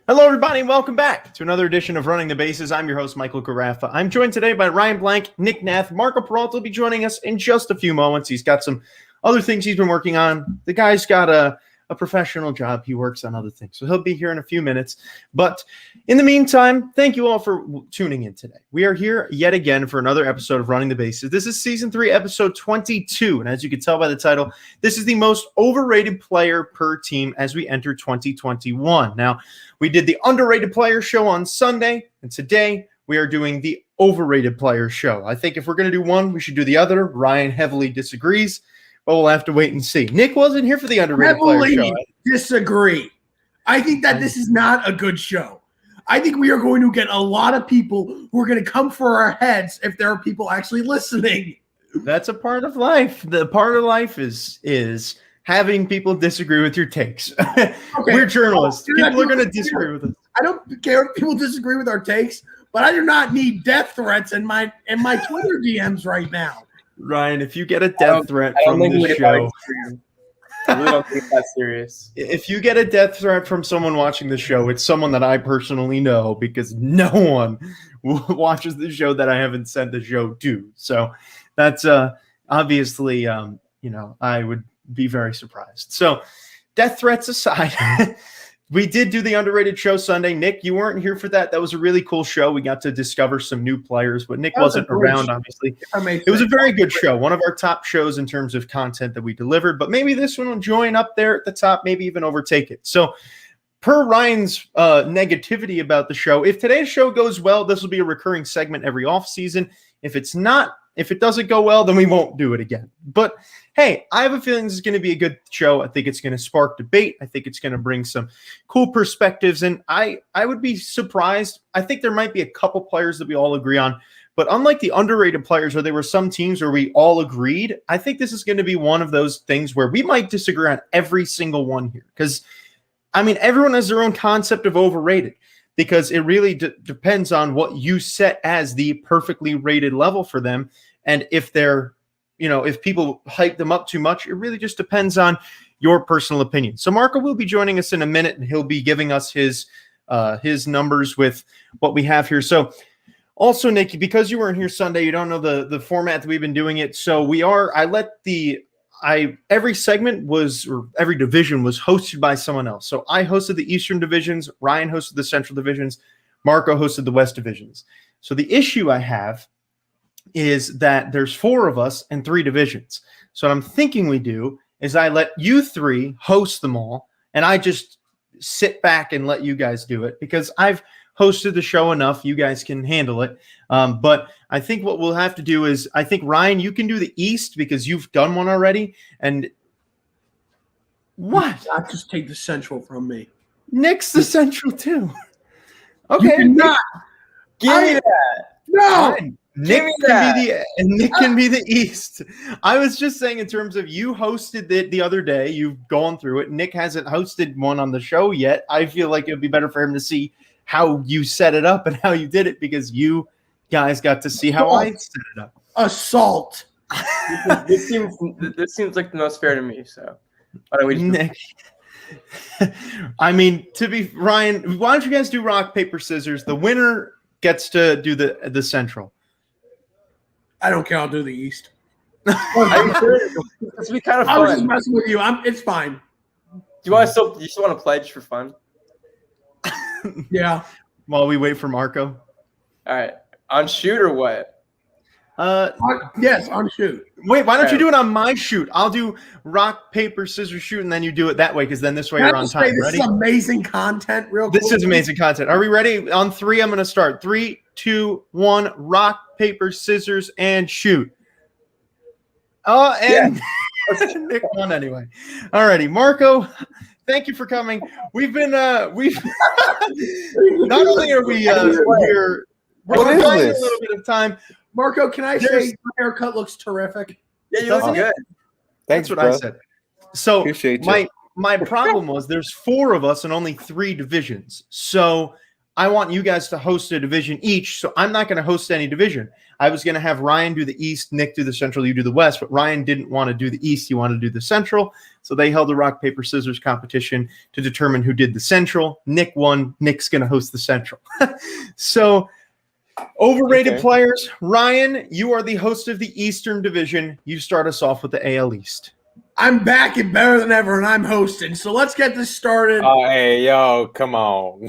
Hello, everybody, and welcome back to another edition of Running the Bases. I'm your host, Michael Carafa. I'm joined today by Ryan Blank, Nick Nath. Marco Peralta will be joining us in just a few moments. He's got some other things he's been working on. The guy's got a professional job. He works on other things, so he'll be here in a few minutes. But in the meantime, thank you all for tuning in today. We are here yet again for another episode of Running the Bases. This is Season 3, Episode 22, and as you can tell by the title, this is the most overrated player per team as we enter 2021. Now, we did the underrated player show on Sunday, and today we are doing the overrated player show. I think if we're going to do one, we should do the other. Ryan heavily disagrees, but we'll have to wait and see. Nick wasn't here for the underrated player show. Disagree. I think that this is not a good show. I think we are going to get a lot of people who are going to come for our heads if there are people actually listening. That's a part of life. The part of life is having people disagree with your takes. Okay. We're journalists. People are going to disagree with us. I don't care if people disagree with our takes, but I do not need death threats in my Twitter DMs right now. Ryan, if you get a death threat from this show, I really don't think that's serious. If you get a death threat from someone watching the show, it's someone that I personally know because no one watches the show that I haven't sent the show to. So that's obviously, I would be very surprised. So death threats aside, we did do the underrated show Sunday. Nick, you weren't here for that. That was a really cool show. We got to discover some new players, but Nick wasn't around, obviously. It was a very good show. One of our top shows in terms of content that we delivered, but maybe this one will join up there at the top, maybe even overtake it. So per Ryan's negativity about the show, if today's show goes well, this will be a recurring segment every offseason. If it doesn't go well, then we won't do it again. But hey, I have a feeling this is going to be a good show. I think it's going to spark debate. I think it's going to bring some cool perspectives. And I would be surprised. I think there might be a couple players that we all agree on. But unlike the underrated players where there were some teams where we all agreed, I think this is going to be one of those things where we might disagree on every single one here. Because, everyone has their own concept of overrated. Because it really depends on what you set as the perfectly rated level for them. And if they're, if people hype them up too much, it really just depends on your personal opinion. So Marco will be joining us in a minute, and he'll be giving us his numbers with what we have here. So also, Nick, because you weren't here Sunday, you don't know the format that we've been doing it. So every segment every division was hosted by someone else. So I hosted the Eastern divisions, Ryan hosted the Central divisions, Marco hosted the West divisions. So the issue I have is that there's 4 of us and 3 divisions. So what I'm thinking we do is I let you 3 host them all, and I just sit back and let you guys do it because I've hosted the show enough. You guys can handle it. But I think what we'll have to do is, I think, Ryan, you can do the East because you've done one already. And what? Not just take the Central from me. Nick's the Central too. Okay. You cannot. Give me that. No. Fine. Nick can be the East. I was just saying in terms of you hosted it the other day. You've gone through it. Nick hasn't hosted one on the show yet. I feel like it would be better for him to see how you set it up and how you did it because you guys got to see how I set it up. Assault. This seems like the most fair to me. So, why don't we Nick? Ryan, why don't you guys do rock, paper, scissors? The winner gets to do the Central. I don't care. I'll do the East. This would be kind of fun. I was just messing with you. It's fine. Do you still want to pledge for fun? Yeah. While we wait for Marco. All right. On shoot or what? Yes, on shoot. Wait, why don't you do it on my shoot? I'll do rock, paper, scissors, shoot, and then you do it that way because then this way you're on time. This is amazing content. This is amazing content. Are we ready? On 3, I'm going to start. 3, 2, 1. Rock, paper, scissors, and shoot. Oh, and Nick won anyway. All righty, Marco. Thank you for coming. We've been not only are we we're finding a little bit of time. Marco, can I say your haircut looks terrific? Yeah, you look good. Thanks, what I said. So my problem was there's 4 of us and only 3 divisions. So I want you guys to host a division each, so I'm not going to host any division. I was going to have Ryan do the East, Nick do the Central, you do the West, but Ryan didn't want to do the East. He wanted to do the Central, so they held a rock, paper, scissors competition to determine who did the Central. Nick won. Nick's going to host the Central. So overrated players. Ryan, you are the host of the Eastern Division. You start us off with the AL East. I'm back and better than ever, and I'm hosting. So let's get this started. Oh, hey, yo, come on.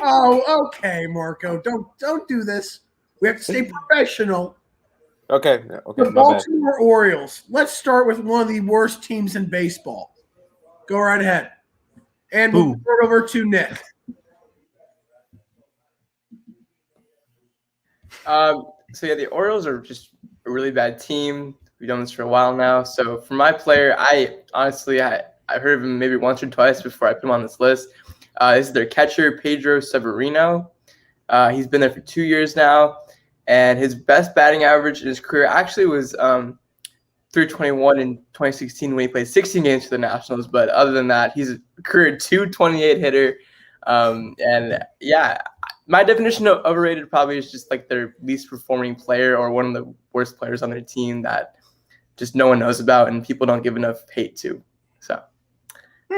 Oh, okay, Marco. Don't do this. We have to stay professional. Okay. The Baltimore Orioles. Let's start with one of the worst teams in baseball. Go right ahead. And we'll turn it over to Nick. So yeah, the Orioles are just a really bad team. We've done this for a while now. So for my player, I heard of him maybe once or twice before I put him on this list. This is their catcher, Pedro Severino. He's been there for 2 years now, and his best batting average in his career actually was 321 in 2016 when he played 16 games for the Nationals. But other than that, he's a career 228 hitter. And yeah, my definition of overrated probably is just like their least performing player or one of the worst players on their team that just no one knows about and people don't give enough hate to. So,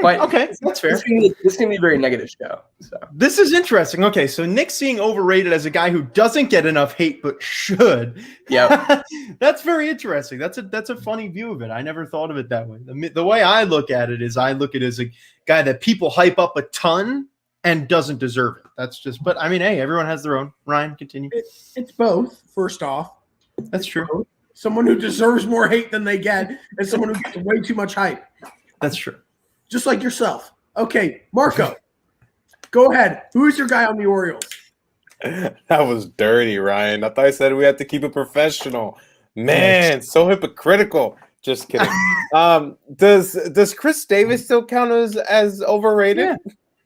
but okay, that's fair. This can be a very negative show. So this is interesting. Okay, so Nick's seeing overrated as a guy who doesn't get enough hate but should. Yeah, that's very interesting. That's a funny view of it. I never thought of it that way. The way I look at it is I look at it as a guy that people hype up a ton and doesn't deserve it. That's just. But I mean, hey, everyone has their own. Ryan, continue. It's both. First off, that's true. Both. Someone who deserves more hate than they get, and someone who gets way too much hype. That's true. Just like yourself. Okay, Marco, go ahead. Who is your guy on the Orioles? That was dirty, Ryan. I thought I said we had to keep it professional. Man, so hypocritical. Just kidding. Does Chris Davis still count as overrated?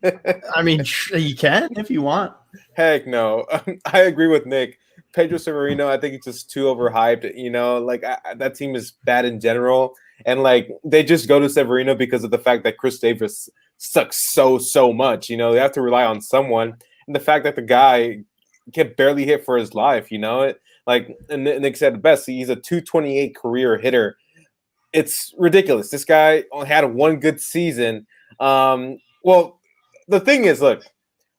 Yeah. I mean, you can if you want. Heck no. I agree with Nick. Pedro Severino, I think it's just too overhyped. You know, like that team is bad in general. And like they just go to Severino because of the fact that Chris Davis sucks so much. You know, they have to rely on someone. And the fact that the guy can barely hit for his life, you know, and Nick said the best. He's a 228 career hitter. It's ridiculous. This guy only had one good season. Well, the thing is, look,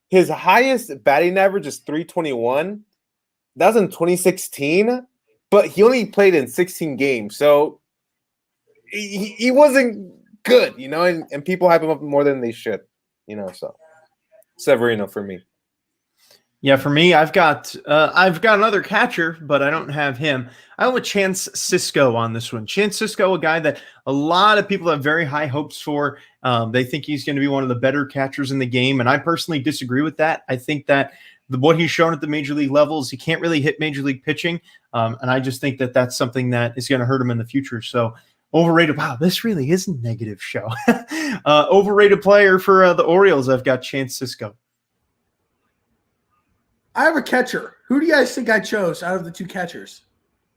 his highest batting average is 321. That was in 2016, but he only played in 16 games. So he wasn't good, you know, and people hype him up more than they should, you know. So Severino for me. Yeah, for me, I've got another catcher, but I don't have him. I went with Chance Cisco on this one. Chance Cisco, a guy that a lot of people have very high hopes for. They think he's going to be one of the better catchers in the game, and I personally disagree with that. I think that what he's shown at the major league levels, he can't really hit major league pitching, and I just think that that's something that is going to hurt him in the future. So overrated. Wow, this really is a negative show. Overrated player for the Orioles, I've got Chance Cisco. I have a catcher. Who do you guys think I chose out of the two catchers?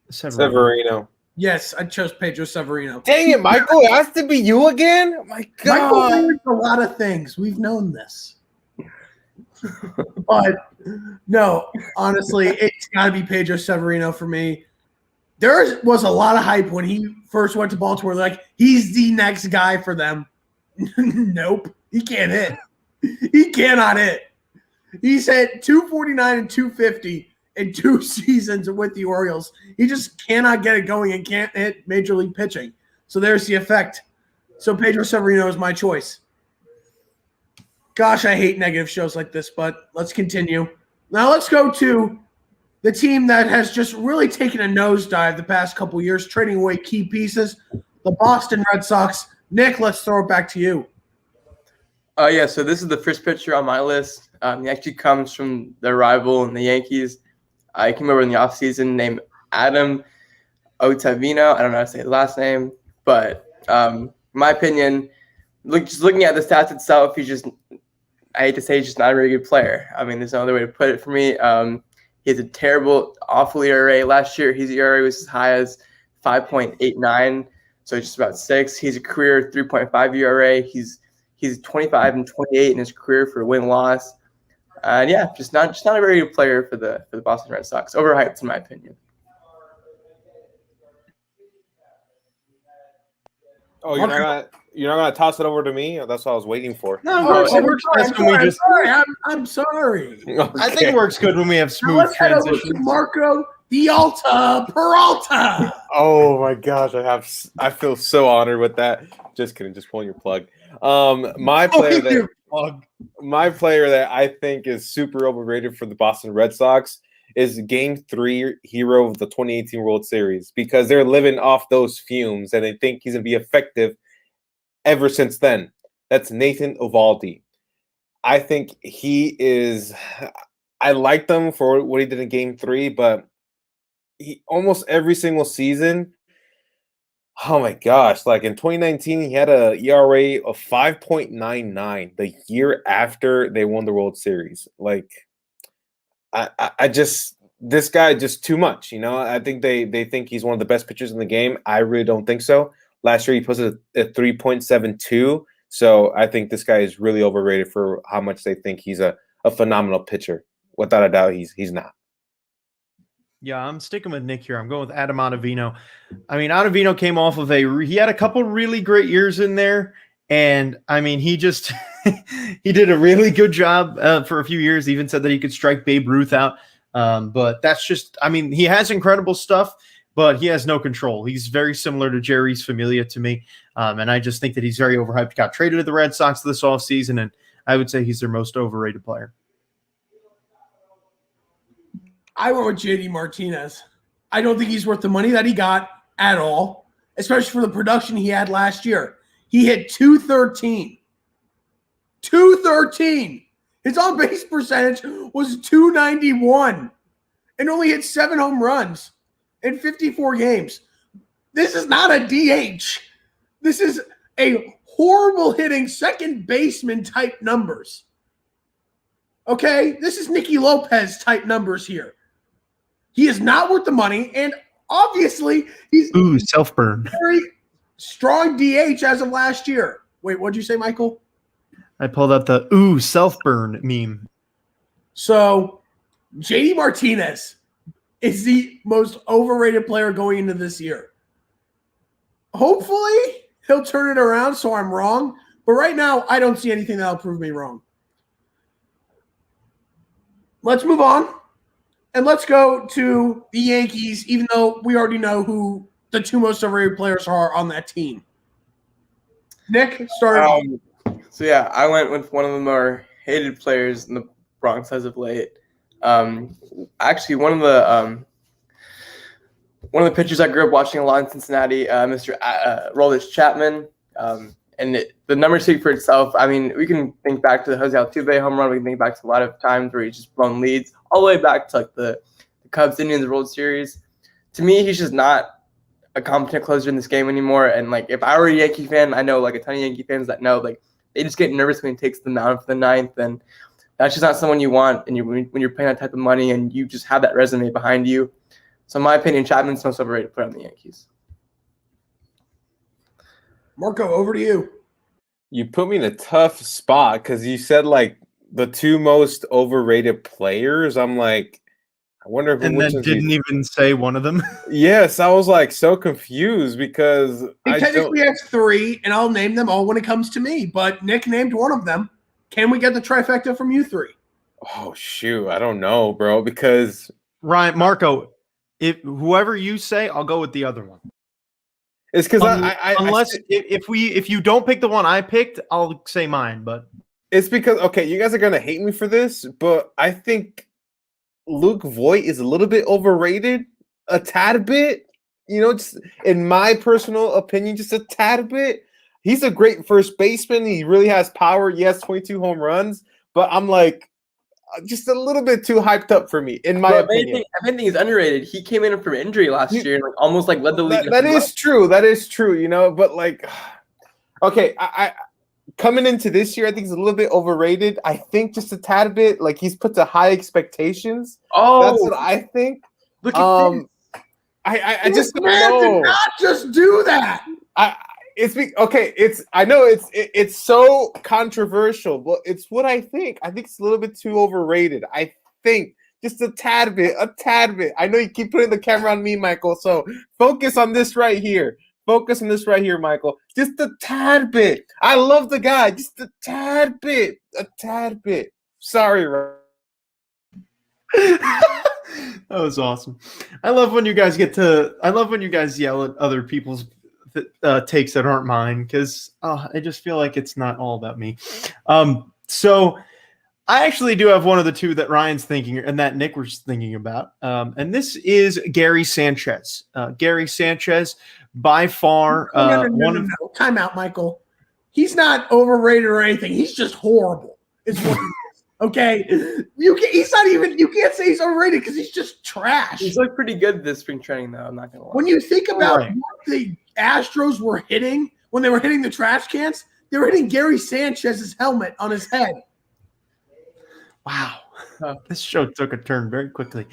Severino. Yes, I chose Pedro Severino. Dang it, Michael. It has to be you again? Oh my God. Michael knows a lot of things. We've known this. But no, honestly, it's got to be Pedro Severino for me. There was a lot of hype when he first went to Baltimore. Like, he's the next guy for them. Nope. He can't hit. He cannot hit. He's hit 249 and 250 in 2 seasons with the Orioles. He just cannot get it going and can't hit major league pitching. So there's the effect. So Pedro Severino is my choice. Gosh, I hate negative shows like this, but let's continue. Now let's go to the team that has just really taken a nosedive the past couple years, trading away key pieces, the Boston Red Sox. Nick, let's throw it back to you. Yeah, so this is the first pitcher on my list. He actually comes from their rival in the Yankees. He came over in the offseason named Adam Ottavino. I don't know how to say his last name, but in my opinion, just looking at the stats itself, I hate to say he's just not a very good player. I mean, there's no other way to put it for me. He has a terrible, awful ERA. Last year, his ERA was as high as 5.89, so just about 6. He's a career 3.5 ERA. He's 25 and 28 in his career for win-loss. And yeah, just not a very good player for the Boston Red Sox. Overhyped in my opinion. Oh, you're not gonna toss it over to me? That's what I was waiting for. No, it works best when we just. I'm sorry. Okay. I think it works good when we have Now smooth let's head over to transitions. Marco Peralta. Oh my gosh, I feel so honored with that. Just kidding, just pulling your plug. My player that I think is super overrated for the Boston Red Sox is Game 3 hero of the 2018 World Series, because they're living off those fumes and they think he's gonna be effective ever since then. That's Nathan Ovalty. I think he is. I liked him for what he did in Game 3, but he almost every single season. Oh my gosh! Like in 2019, he had a ERA of 5.99 the year after they won the World Series. Like, I just this guy just too much. I think they think he's one of the best pitchers in the game. I really don't think so. Last year he posted a 3.72. So I think this guy is really overrated for how much they think he's a phenomenal pitcher. Without a doubt, he's not. Yeah, I'm sticking with Nick here. I'm going with Adam Ottavino. I mean, Ottavino came off of he had a couple really great years in there. And I mean, he just he did a really good job for a few years. He even said that he could strike Babe Ruth out. But that's just, I mean, he has incredible stuff, but he has no control. He's very similar to Jerry's Familia to me. And I just think that he's very overhyped. Got traded to the Red Sox this offseason, and I would say he's their most overrated player. I went with JD Martinez. I don't think he's worth the money that he got at all, especially for the production he had last year. He hit 213. 213. His on-base percentage was 291 and only hit 7 home runs in 54 games. This is not a DH. This is a horrible hitting second baseman type numbers. Okay? This is Nicky Lopez type numbers here. He is not worth the money, and obviously he's self-burn. Very strong DH as of last year. Wait, what'd you say, Michael? I pulled out the self-burn meme. So JD Martinez is the most overrated player going into this year. Hopefully he'll turn it around so I'm wrong, but right now I don't see anything that'll prove me wrong. Let's move on. And let's go to the Yankees, even though we already know who the two most overrated players are on that team. Nick, start. So yeah, I went with one of the more hated players in the Bronx as of late. Actually, one of the pitchers I grew up watching a lot in Cincinnati, Mr. Roldis Chapman. The numbers speak for itself. I mean, we can think back to the Jose Altuve home run. We can think back to a lot of times where he's just blown leads, all the way back to like the Cubs Indians World Series. To me, he's just not a competent closer in this game anymore. And like, if I were a Yankee fan, I know like a ton of Yankee fans that know like they just get nervous when he takes the mound for the ninth, and that's just not someone you want. And when you're paying that type of money and you just have that resume behind you. So in my opinion, Chapman's the most overrated player on the Yankees. Marco, over to you. You put me in a tough spot because you said like the two most overrated players. I'm like, I wonder who. And then didn't even say one of them. Yes, I was like so confused because We technically have 3, and I'll name them all when it comes to me. But Nick named one of them. Can we get the trifecta from you 3? Oh shoot, I don't know, bro. Because Marco, if whoever you say, I'll go with the other one. It's because if you don't pick the one I picked, I'll say mine. But it's because you guys are gonna hate me for this, but I think Luke Voight is a little bit overrated, a tad bit. Just in my personal opinion, just a tad bit. He's a great first baseman. He really has power. Yes, 22 home runs, but I'm like just a little bit too hyped up for me, in my opinion. I think he's underrated. He came in from injury last year and almost led the league. That is true. That is true. But like, okay, I coming into this year, I think he's a little bit overrated. I think just a tad bit. Like he's put to high expectations. Oh, that's what I think. Look at this. I just don't Man know. did not just do that. I know it's so controversial, but it's what I think. I think it's a little bit too overrated. I think just a tad bit. I know you keep putting the camera on me, Michael. So focus on this right here. Michael. Just a tad bit. I love the guy. Just a tad bit. Sorry, Ryan. That was awesome. I love when you guys yell at other people's takes that aren't mine, because I just feel like it's not all about me. So I actually do have one of the two that Ryan's thinking and that Nick was thinking about. And this is Gary Sanchez. Gary Sanchez, by far, no. Time out, Michael. He's not overrated or anything. He's just horrible. It's what he is. Okay, you can't say he's overrated because he's just trash. He's looked pretty good this spring training, though. I'm not gonna lie. When you think about what the Astros were hitting when they were hitting the trash cans, they were hitting Gary Sanchez's helmet on his head. Wow, this show took a turn very quickly.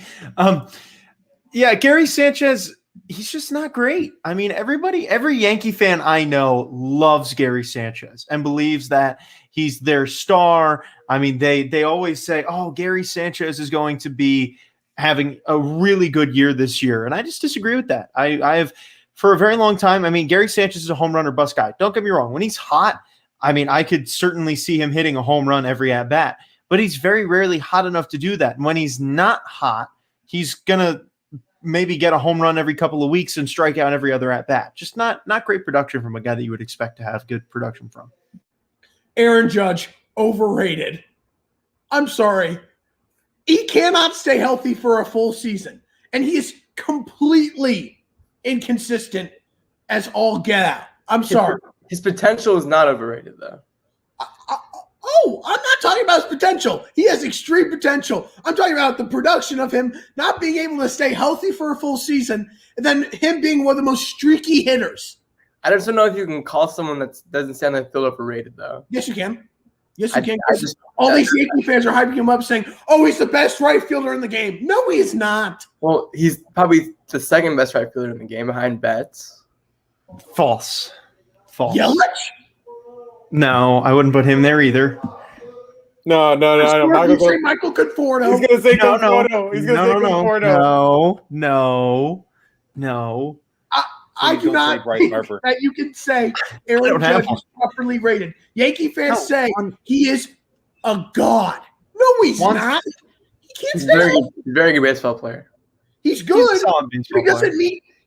Yeah, Gary Sanchez, he's just not great. I mean, every Yankee fan I know loves Gary Sanchez and believes that he's their star. I mean, they always say, oh, Gary Sanchez is going to be having a really good year this year. And I just disagree with that. I have for a very long time. I mean, Gary Sanchez is a home run or bust guy. Don't get me wrong. When he's hot, I mean, I could certainly see him hitting a home run every at bat, but he's very rarely hot enough to do that. And when he's not hot, he's going to maybe get a home run every couple of weeks and strike out every other at bat. Just not great production from a guy that you would expect to have good production from. Aaron Judge, overrated. I'm sorry. He cannot stay healthy for a full season, and he is completely inconsistent as all get out. I'm sorry. His potential is not overrated, though. I'm not talking about his potential. He has extreme potential. I'm talking about the production of him not being able to stay healthy for a full season, and then him being one of the most streaky hitters. I just don't know if you can call someone that doesn't sound like Phil overrated, though. Yes, you can. Yes, you can. All these Yankee fans are hyping him up, saying, "Oh, he's the best right fielder in the game." No, he's not. Well, he's probably the second best right fielder in the game behind Betts. False. Yelich? No, I wouldn't put him there either. No. Michael Conforto. He's gonna say Conforto. He's gonna say Conforto. No. I do not think that you can say Aaron Judge is properly rated. Yankee fans say he is a god. No, he's not. He can't stay. Very good baseball player. He's good.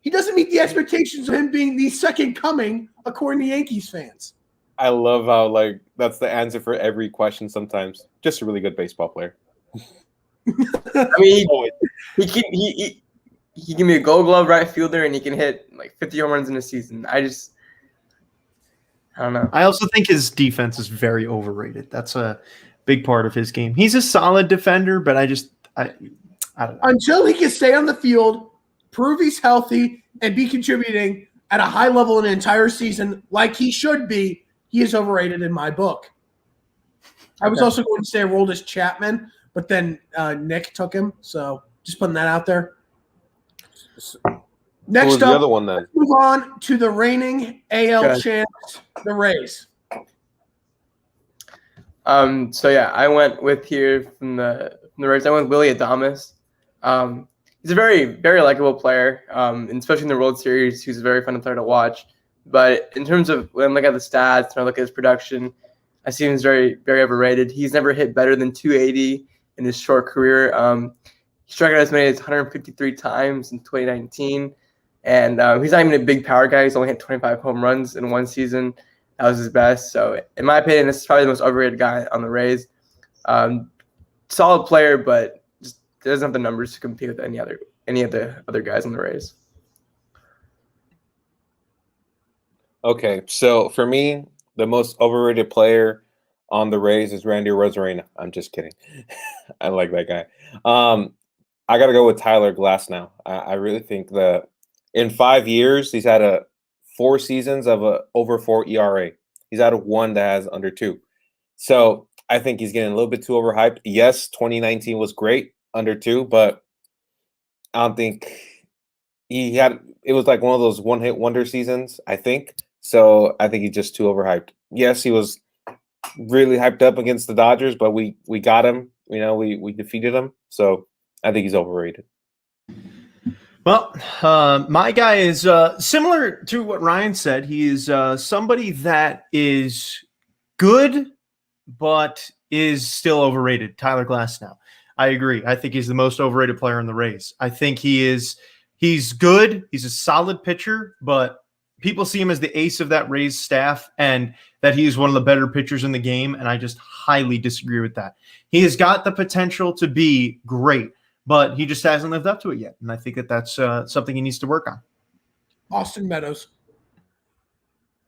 He doesn't meet the expectations of him being the second coming, according to Yankees fans. I love how that's the answer for every question sometimes. Just a really good baseball player. I mean, he can be a Gold Glove right fielder, and he can hit like 50 home runs in a season. I don't know. I also think his defense is very overrated. That's a big part of his game. He's a solid defender, but I don't know. Until he can stay on the field, prove he's healthy, and be contributing at a high level an entire season like he should be, he is overrated in my book. I was also going to say Aroldis Chapman, but then Nick took him, so just putting that out there. Next up, the other one then? Let's move on to the reigning AL champs, the Rays. I went with here from the Rays. I went with Willy Adames. He's a very, very likable player, and especially in the World Series. He's a very fun player to watch. But in terms of when I look at the stats and I look at his production, I see him as very, very overrated. He's never hit better than 280 in his short career. He struck out as many as 153 times in 2019. And he's not even a big power guy. He's only hit 25 home runs in one season. That was his best. So, in my opinion, this is probably the most overrated guy on the Rays. Solid player, but just doesn't have the numbers to compete with any of the other guys on the Rays. Okay, so for me, the most overrated player on the Rays is Randy Arozarena. I'm just kidding. I like that guy. I got to go with Tyler Glasnow. I really think that in 5 years, he's had 4 seasons of a over 4 ERA. He's out of one that has under 2. So I think he's getting a little bit too overhyped. Yes, 2019 was great, under 2, but I don't think it was like one of those one-hit wonder seasons, I think. So I think he's just too overhyped. Yes, he was really hyped up against the Dodgers, but we got him. We defeated him. So I think he's overrated. Well, my guy is similar to what Ryan said. He is somebody that is good, but is still overrated. Tyler Glasnow. I agree. I think he's the most overrated player in the Rays. I think he's good. He's a solid pitcher, but people see him as the ace of that Rays staff and that he's one of the better pitchers in the game, and I just highly disagree with that. He has got the potential to be great, but he just hasn't lived up to it yet, and I think that's something he needs to work on. Austin Meadows.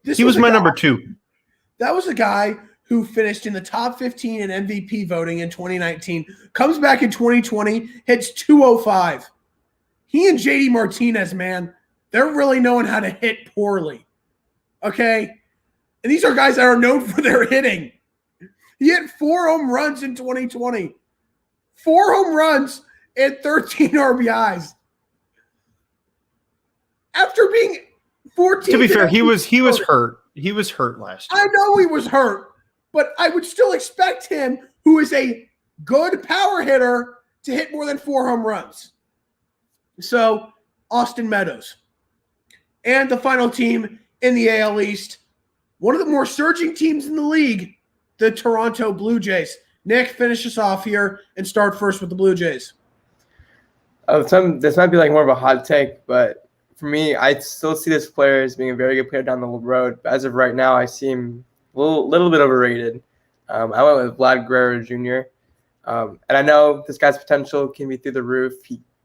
He was my number 2. That was a guy who finished in the top 15 in MVP voting in 2019, comes back in 2020, hits 205. He and JD Martinez, man, they're really knowing how to hit poorly. Okay? And these are guys that are known for their hitting. He hit 4 home runs in 2020. 4 home runs and 13 RBIs. After being 14. To be fair, he was hurt. He was hurt last year. I know he was hurt, but I would still expect him, who is a good power hitter, to hit more than 4 home runs. So, Austin Meadows. And the final team in the AL East, one of the more surging teams in the league, the Toronto Blue Jays. Nick, finish us off here and start first with the Blue Jays. This might be like more of a hot take, but for me, I still see this player as being a very good player down the road. But as of right now, I see him a little bit overrated. I went with Vlad Guerrero Jr. And I know this guy's potential can be through the roof.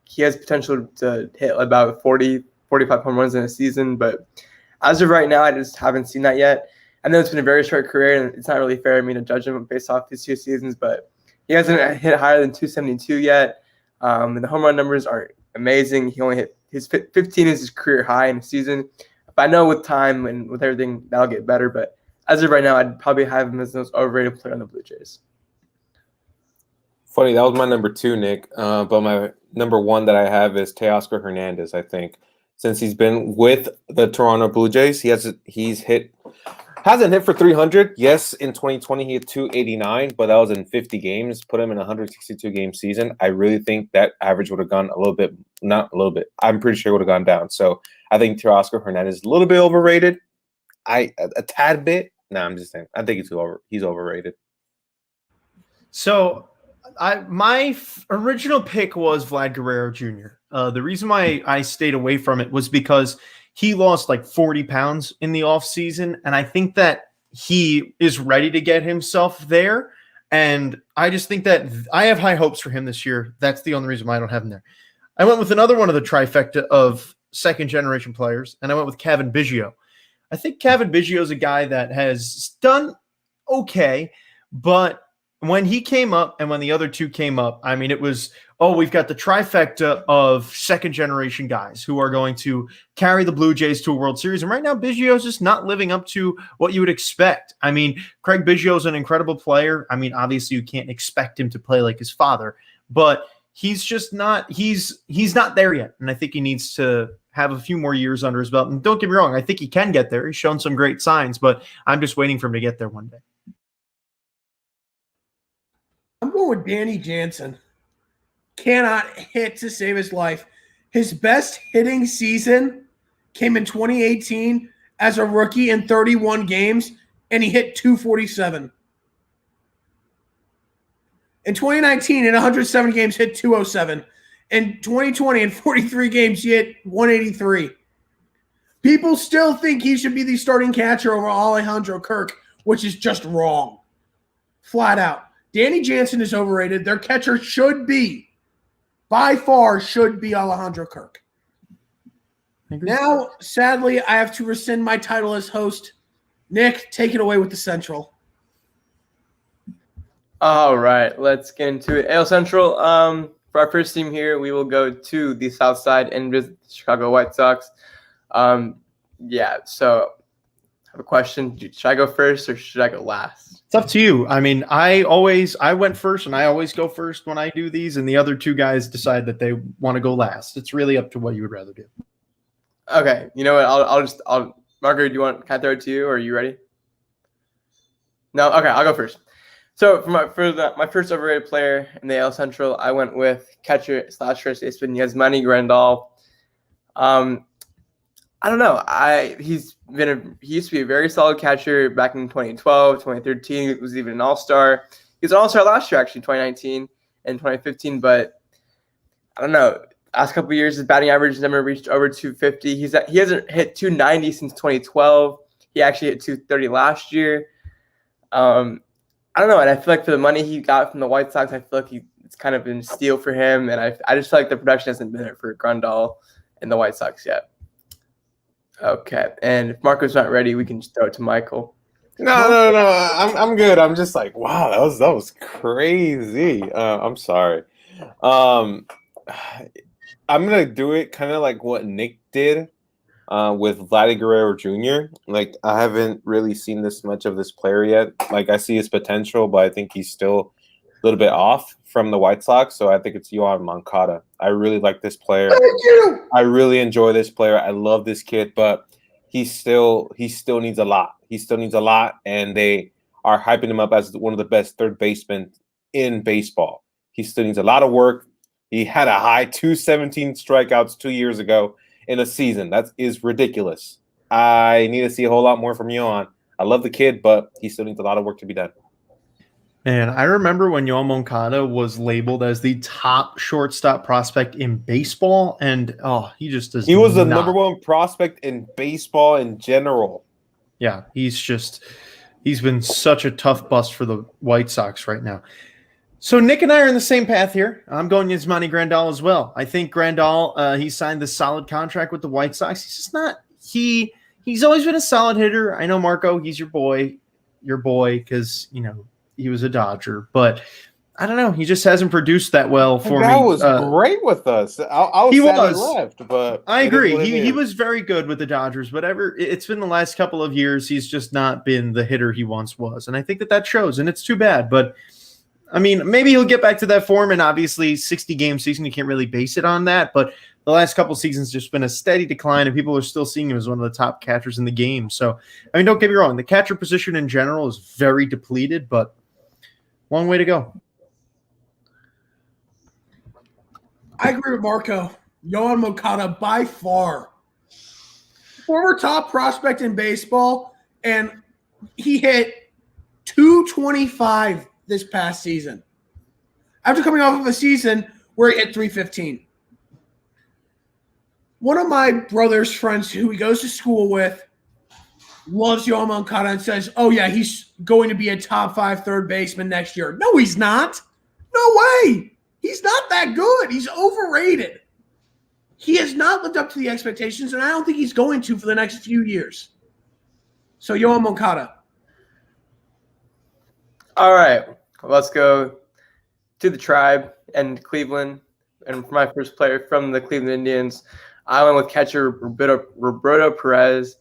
He has potential to hit about 40, 45 home runs in a season, but as of right now, I just haven't seen that yet. I know it's been a very short career, and it's not really fair of me to judge him based off his 2 seasons, but he hasn't hit higher than 272 yet. And the home run numbers aren't amazing. He only hit his 15 is his career high in a season. But I know with time and with everything, that'll get better. But as of right now, I'd probably have him as the most overrated player on the Blue Jays. Funny, that was my number 2, Nick. But my number 1 that I have is Teoscar Hernandez, I think. Since he's been with the Toronto Blue Jays, hasn't hit for 300. Yes, in 2020 he hit 289, but that was in 50 games. Put him in a 162 game season. I really think that average would have gone not a little bit. I'm pretty sure it would have gone down. So I think Teoscar Hernandez is a little bit overrated. A tad bit. No, I'm just saying. I think he's overrated. So my original pick was Vlad Guerrero Jr. The reason why I stayed away from it was because he lost like 40 pounds in the offseason, and I think that he is ready to get himself there. And I just think that I have high hopes for him this year. That's the only reason why I don't have him there. I went with another one of the trifecta of second-generation players, and I went with Kevin Bizio. I think Kevin Bizio is a guy that has done okay, but when he came up and when the other 2 came up, I mean, it was, we've got the trifecta of second-generation guys who are going to carry the Blue Jays to a World Series. And right now, Bizio's just not living up to what you would expect. I mean, Craig Biggio's an incredible player. I mean, obviously, you can't expect him to play like his father, but he's just not – he's not there yet. And I think he needs to have a few more years under his belt. And don't get me wrong, I think he can get there. He's shown some great signs, but I'm just waiting for him to get there one day. I'm going with Danny Jansen. Cannot hit to save his life. His best hitting season came in 2018 as a rookie in 31 games, and he hit 247. In 2019, in 107 games, hit 207. In 2020, in 43 games, he hit 183. People still think he should be the starting catcher over Alejandro Kirk, which is just wrong. Flat out. Danny Jansen is overrated. Their catcher by far should be Alejandro Kirk. Now, sadly, I have to rescind my title as host. Nick, take it away with the Central. All right, let's get into it. AL Central, for our first team here, we will go to the South Side and visit the Chicago White Sox. So I have a question. Should I go first or should I go last? It's up to you. I mean, I went first, and I always go first when I do these, and the other 2 guys decide that they want to go last. It's really up to what you would rather do. Okay, you know what? Margaret, can I throw it to you, or are you ready? No? Okay, I'll go first. So for my first overrated player in the AL Central, I went with catcher / first baseman Yasmani Grandal. I don't know. He used to be a very solid catcher back in 2012, 2013. He was even an all-star. He was an all-star last year, actually, 2019 and 2015. But I don't know. Last couple of years, his batting average has never reached over 250. He hasn't hit 290 since 2012. He actually hit 230 last year. I don't know, and I feel like for the money he got from the White Sox, I feel like it's kind of been a steal for him, and I just feel like the production hasn't been there for Grandal and the White Sox yet. Okay, and if Marco's not ready, we can just throw it to Michael. No. I'm good. I'm just like, wow, that was crazy. I'm sorry. I'm gonna do it kind of like what Nick did with Vlad Guerrero Jr. Like, I haven't really seen this much of this player yet. Like, I see his potential, but I think he's still a little bit off from the White Sox. So I think it's Yoan Moncada. I really like this player. Thank you. I really enjoy this player. I love this kid, but he still needs a lot. He still needs a lot, and they are hyping him up as one of the best third basemen in baseball. He still needs a lot of work. He had a high 217 strikeouts 2 years ago in a season. That is ridiculous. I need to see a whole lot more from Yoan. I love the kid, but he still needs a lot of work to be done. And I remember when Yoan Moncada was labeled as the top shortstop prospect in baseball, and he just does. He was the number one prospect in baseball in general. Yeah, he's been such a tough bust for the White Sox right now. So Nick and I are in the same path here. I'm going Yasmani Grandal as well. I think Grandal, he signed this solid contract with the White Sox. He's just not he's always been a solid hitter. I know, Marco, he's your boy because he was a Dodger, but I don't know. He just hasn't produced that well for me. That was great with us. I was sad he left, but I agree. He was very good with the Dodgers, but it's been the last couple of years, he's just not been the hitter he once was. And I think that shows, and it's too bad. But, I mean, maybe he'll get back to that form, and obviously 60-game season, you can't really base it on that. But the last couple of seasons just been a steady decline, and people are still seeing him as one of the top catchers in the game. So, I mean, don't get me wrong. The catcher position in general is very depleted, but long way to go. I agree with Marco. Yoan Moncada, by far, former top prospect in baseball, and he hit 225 this past season after coming off of a season where he hit 315. One of my brother's friends who he goes to school with loves Yoan Moncada and says, oh, yeah, he's going to be a top 5 third baseman next year. No, he's not. No way. He's not that good. He's overrated. He has not lived up to the expectations, and I don't think he's going to for the next few years. So, Yoan Moncada. All right. Let's go to the Tribe and Cleveland. And for my first player from the Cleveland Indians, I went with catcher Roberto Perez.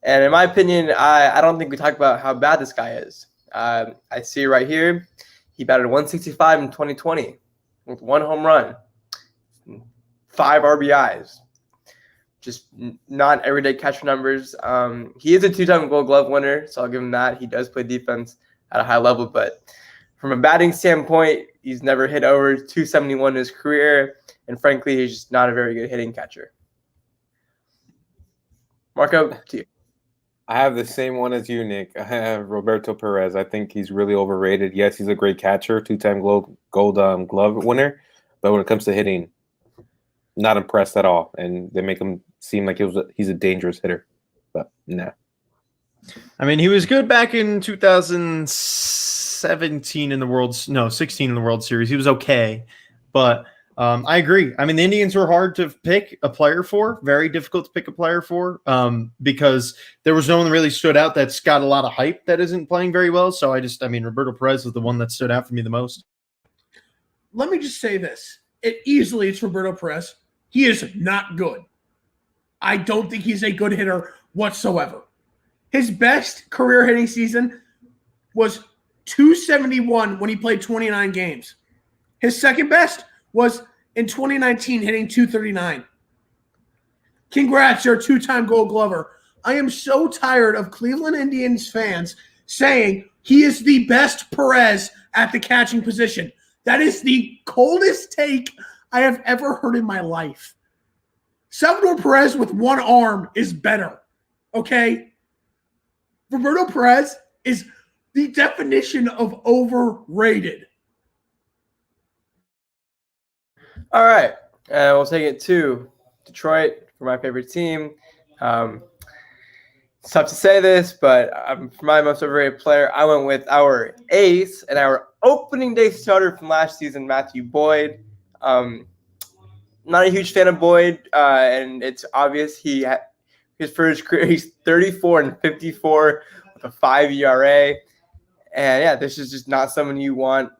And in my opinion, I don't think we talk about how bad this guy is. I see right here, he batted 165 in 2020 with 1 home run, 5 RBIs. Just not everyday catcher numbers. He is a 2-time Gold Glove winner, so I'll give him that. He does play defense at a high level, but from a batting standpoint, he's never hit over 271 in his career, and frankly, he's just not a very good hitting catcher. Marco, to you. I have the same one as you, Nick. I have Roberto Perez. I think he's really overrated. Yes, he's a great catcher, 2-time Gold Glove winner, but when it comes to hitting, not impressed at all. And they make him seem like he's a dangerous hitter, but nah. I mean, he was good back in 2017 in the 16 in the World Series. He was okay, but I agree. I mean, the Indians were hard to pick a player for, very difficult to pick a player for, because there was no one that really stood out that's got a lot of hype that isn't playing very well. So Roberto Perez was the one that stood out for me the most. Let me just say this. It's Roberto Perez. He is not good. I don't think he's a good hitter whatsoever. His best career hitting season was 271 when he played 29 games. His second best was in 2019 hitting 239. Congrats, you're a 2-time Gold Glover. I am so tired of Cleveland Indians fans saying he is the best Perez at the catching position. That is the coldest take I have ever heard in my life. Salvador Perez with one arm is better, okay? Roberto Perez is the definition of overrated. All right, we'll take it to Detroit for my favorite team. It's tough to say this, but for my most overrated player, I went with our ace and our opening day starter from last season, Matthew Boyd. Not a huge fan of Boyd, and it's obvious his first career, he's 34-54 with a 5 ERA. And yeah, this is just not someone you want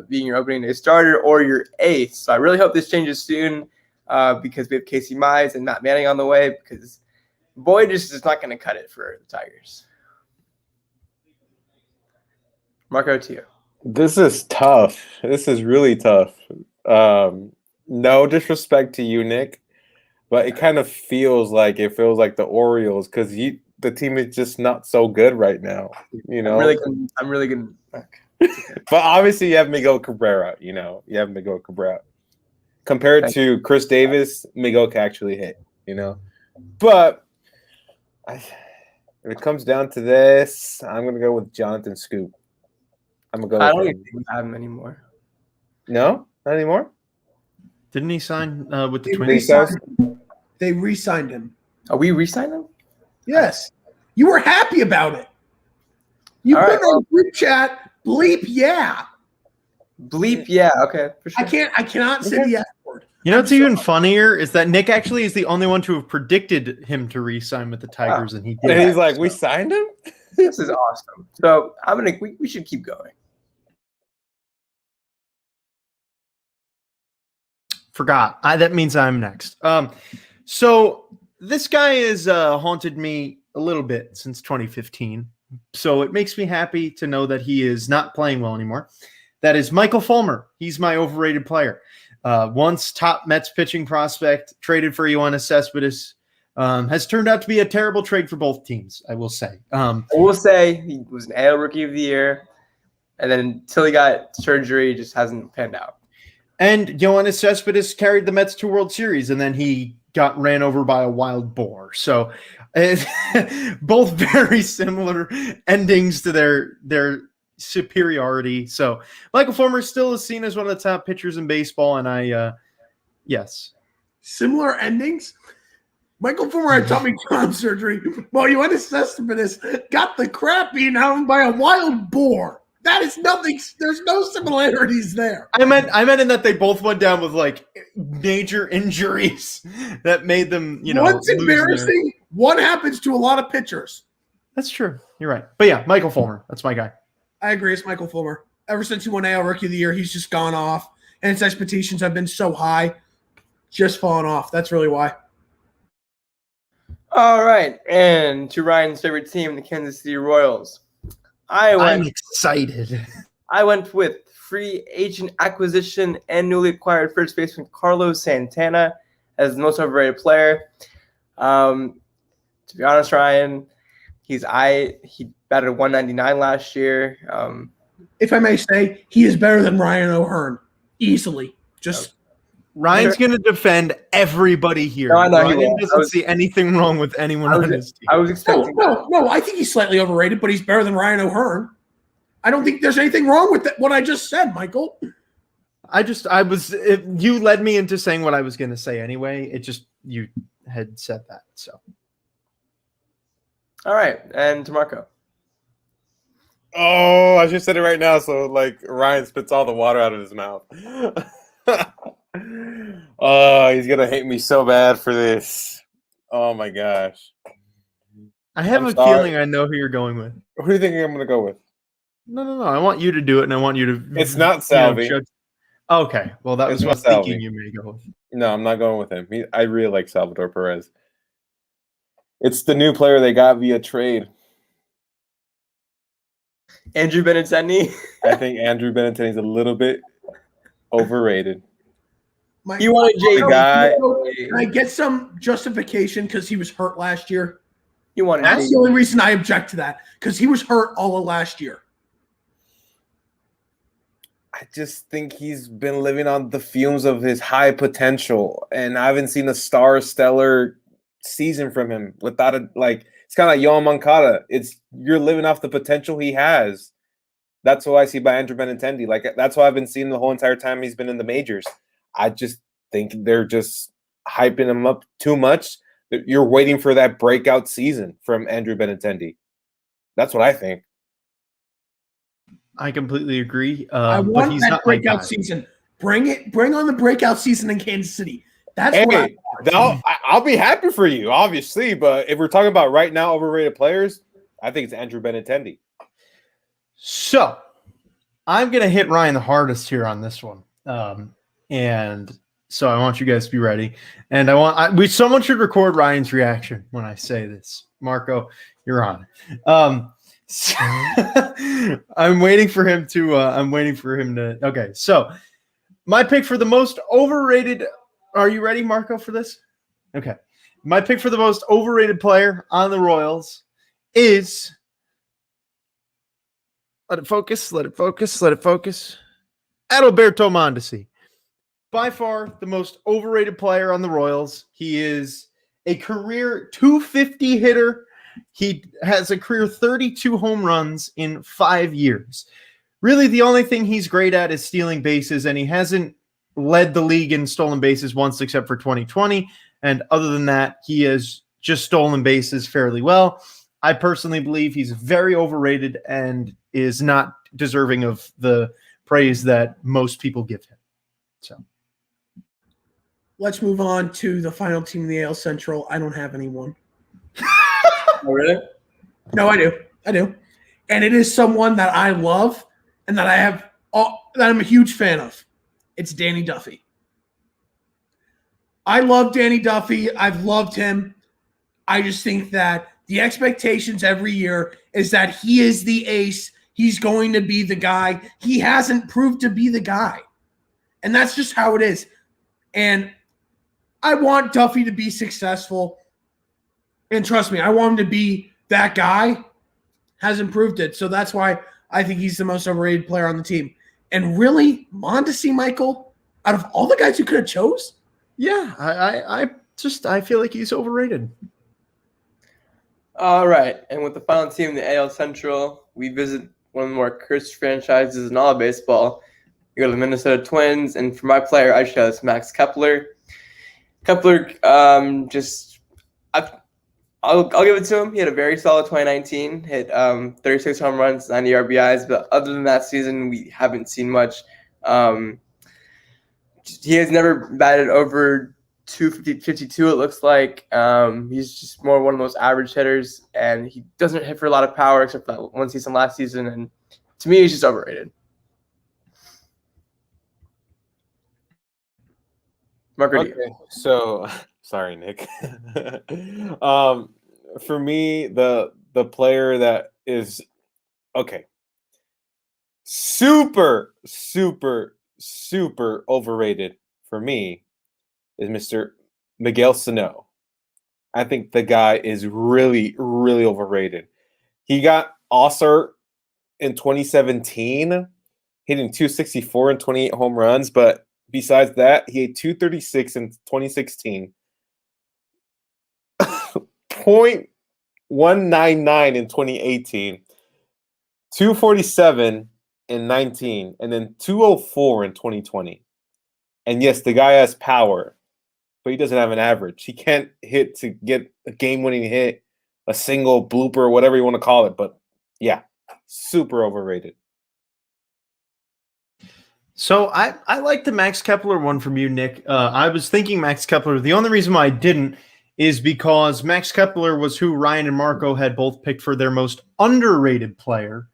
being your opening day starter or your ace. So I really hope this changes soon because we have Casey Mize and Matt Manning on the way, because Boyd just is not going to cut it for the Tigers. Marco, to you. This is tough. This is really tough. No disrespect to you, Nick, but it kind of feels like the Orioles because the team is just not so good right now. You know, I'm really good. But obviously, you have Miguel Cabrera. Compared to Chris Davis, Miguel can actually hit. But if it comes down to this, I'm gonna go with Jonathan Scoop. I'm gonna go. I don't even think we have him anymore. No, not anymore. Didn't he sign with the They Twins? They re-signed him. Oh, we re-signed him? Yes. You were happy about it. You All put right, on group chat, bleep, yeah. Bleep, yeah, okay, for sure. I cannot say the F word. You know what's even funnier is that Nick actually is the only one to have predicted him to re-sign with the Tigers, and he did. And he's like, "We signed him." This is awesome. So we should keep going. Forgot. That means I'm next. So this guy has haunted me a little bit since 2015. So it makes me happy to know that he is not playing well anymore. That is Michael Fulmer. He's my overrated player. Once top Mets pitching prospect, traded for Yoenis Cespedes, has turned out to be a terrible trade for both teams, I will say. I will say he was an AL Rookie of the Year, and then until he got surgery, just hasn't panned out. And Yoenis Cespedes carried the Mets to World Series, and then he got ran over by a wild boar. So both very similar endings to their superiority. So Michael Fulmer still is seen as one of the top pitchers in baseball, and yes. Similar endings? Michael Fulmer had tummy John surgery, while Yoenis Cespedes got the crap beaten out of him by a wild boar. That is nothing. There's no similarities there. I meant in that they both went down with like major injuries that made them, One's embarrassing. One happens to a lot of pitchers. That's true. You're right. But yeah, Michael Fulmer. That's my guy. I agree. It's Michael Fulmer. Ever since he won AL Rookie of the Year, he's just gone off. And his expectations have been so high, just fallen off. That's really why. All right. And to Ryan's favorite team, the Kansas City Royals. I'm excited. I went with free agent acquisition and newly acquired first baseman Carlos Santana as the most overrated player. To be honest, Ryan, he batted 199 last year. If I may say, he is better than Ryan O'Hearn. Easily. Ryan's going to defend everybody here. No, I know Ryan doesn't see anything wrong with anyone on his team. I was expecting No, I think he's slightly overrated, but he's better than Ryan O'Hearn. I don't think there's anything wrong with what I just said, Michael. You led me into saying what I was going to say anyway. You had said that, so. All right, and to Marco. Oh, I just said it right now, so Ryan spits all the water out of his mouth. Oh, he's gonna hate me so bad for this. Oh my gosh. I have a feeling I know who you're going with. Who do you think I'm gonna go with? No. I want you to do it, and I want you to. It's not Salvi. Okay, well that was what I was thinking you may go with. No, I'm not going with him. I really like Salvador Perez. It's the new player they got via trade. Andrew Benintendi. I think Andrew Benintendi is a little bit overrated. You wanted Jay guy. Can I get some justification because he was hurt last year? You wanted That's Diego. the only reason I object to that, because he was hurt all of last year. I just think he's been living on the fumes of his high potential, and I haven't seen a stellar season from him without a It's kind of like Yohan Moncada. You're living off the potential he has. That's what I see by Andrew Benintendi. That's what I've been seeing the whole entire time he's been in the majors. I just think they're just hyping him up too much. You're waiting for that breakout season from Andrew Benintendi. That's what I think. I completely agree. I but want he's that not my breakout guy. season. Bring on the breakout season in Kansas City. That's what I'll be happy for you, obviously. But if we're talking about right now overrated players, I think it's Andrew Benintendi. So I'm going to hit Ryan the hardest here on this one. And so I want you guys to be ready. And someone should record Ryan's reaction when I say this. Marco, you're on. So I'm waiting for him to okay. So my pick for the most overrated. Are you ready, Marco, for this? Okay. My pick for the most overrated player on the Royals is let it focus. Adalberto Mondesi. By far the most overrated player on the Royals. He is a career 250 hitter. He has a career 32 home runs in 5 years. Really, the only thing he's great at is stealing bases, and he hasn't led the league in stolen bases once except for 2020. And other than that, he has just stolen bases fairly well. I personally believe he's very overrated and is not deserving of the praise that most people give him. So Let's move on to the final team in the AL Central. I don't have anyone. Oh, really? No, I do. And it is someone that I love and that I'm a huge fan of. It's Danny Duffy. I love Danny Duffy. I've loved him. I just think that the expectations every year is that he is the ace. He's going to be the guy. He hasn't proved to be the guy. And that's just how it is. And I want Duffy to be successful. And trust me, I want him to be that guy. Hasn't proved it. So that's why I think he's the most overrated player on the team. And really, Mondesi, Michael, out of all the guys you could have chose? yeah, I feel like he's overrated. All right. And with the final team in the AL Central, we visit one of the more cursed franchises in all of baseball. We go to the Minnesota Twins. And for my player, I chose Max Kepler. Kepler, I'll give it to him. He had a very solid 2019, hit 36 home runs, 90 RBIs. But other than that season, we haven't seen much. He has never batted over 252, it looks like. He's just more one of those average hitters, and he doesn't hit for a lot of power except for that one season last season. And to me, he's just overrated. Marco, Okay, so sorry, Nick. For me, the player that is super overrated for me is Mr. Miguel Sano. I think the guy is really overrated. He got All-Star in 2017, hitting 264 and 28 home runs, but besides that, he had 236 in 2016, .199 in 2018, 247 in 19, and then 204 in 2020. And yes, the guy has power, but he doesn't have an average. He can't hit to get a game-winning hit, a single, blooper, whatever you want to call it. But yeah, super overrated. So I like the Max Kepler one from you, Nick. I was thinking Max Kepler. The only reason why I didn't is because Max Kepler was who Ryan and Marco had both picked for their most underrated player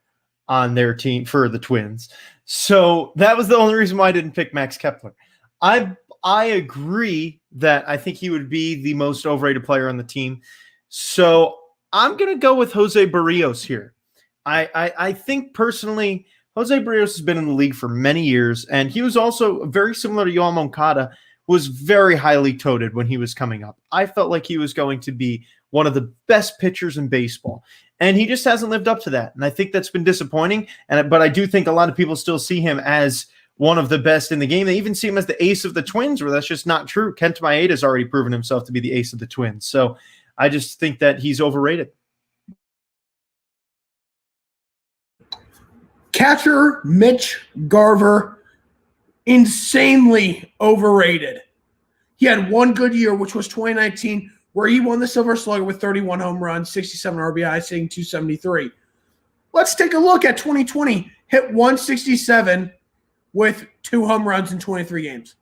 on their team for the Twins. So that was the only reason why I didn't pick Max Kepler. I agree that I think he would be the most overrated player on the team. So I'm going to go with Jose Barrios here. I think personally, Jose Barrios has been in the league for many years, and he was also very similar to Yohan Moncada, was very highly touted when he was coming up. I felt like he was going to be one of the best pitchers in baseball. And he just hasn't lived up to that. And I think that's been disappointing. But I do think a lot of people still see him as one of the best in the game. They even see him as the ace of the Twins, where that's just not true. Kent Maeda has already proven himself to be the ace of the Twins. So I just think that he's overrated. Catcher Mitch Garver, insanely overrated. He had one good year, which was 2019, where he won the Silver Slugger with 31 home runs, 67 RBI, hitting 273. Let's take a look at 2020. Hit 167 with 2 home runs in 23 games.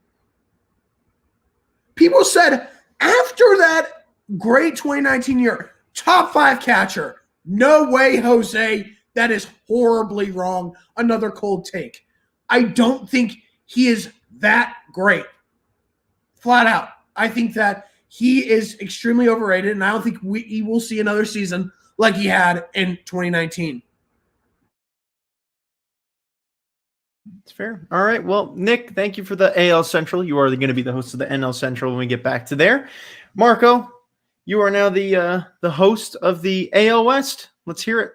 People said after that great 2019 year, top 5 catcher. No way, Jose. That is horribly wrong. Another cold take. I don't think he is that great. Flat out. I think that he is extremely overrated, and I don't think we will see another season like he had in 2019. It's fair. All right. Well, Nick, thank you for the AL Central. You are going to be the host of the NL Central when we get back to there. Marco, you are now the host of the AL West. Let's hear it.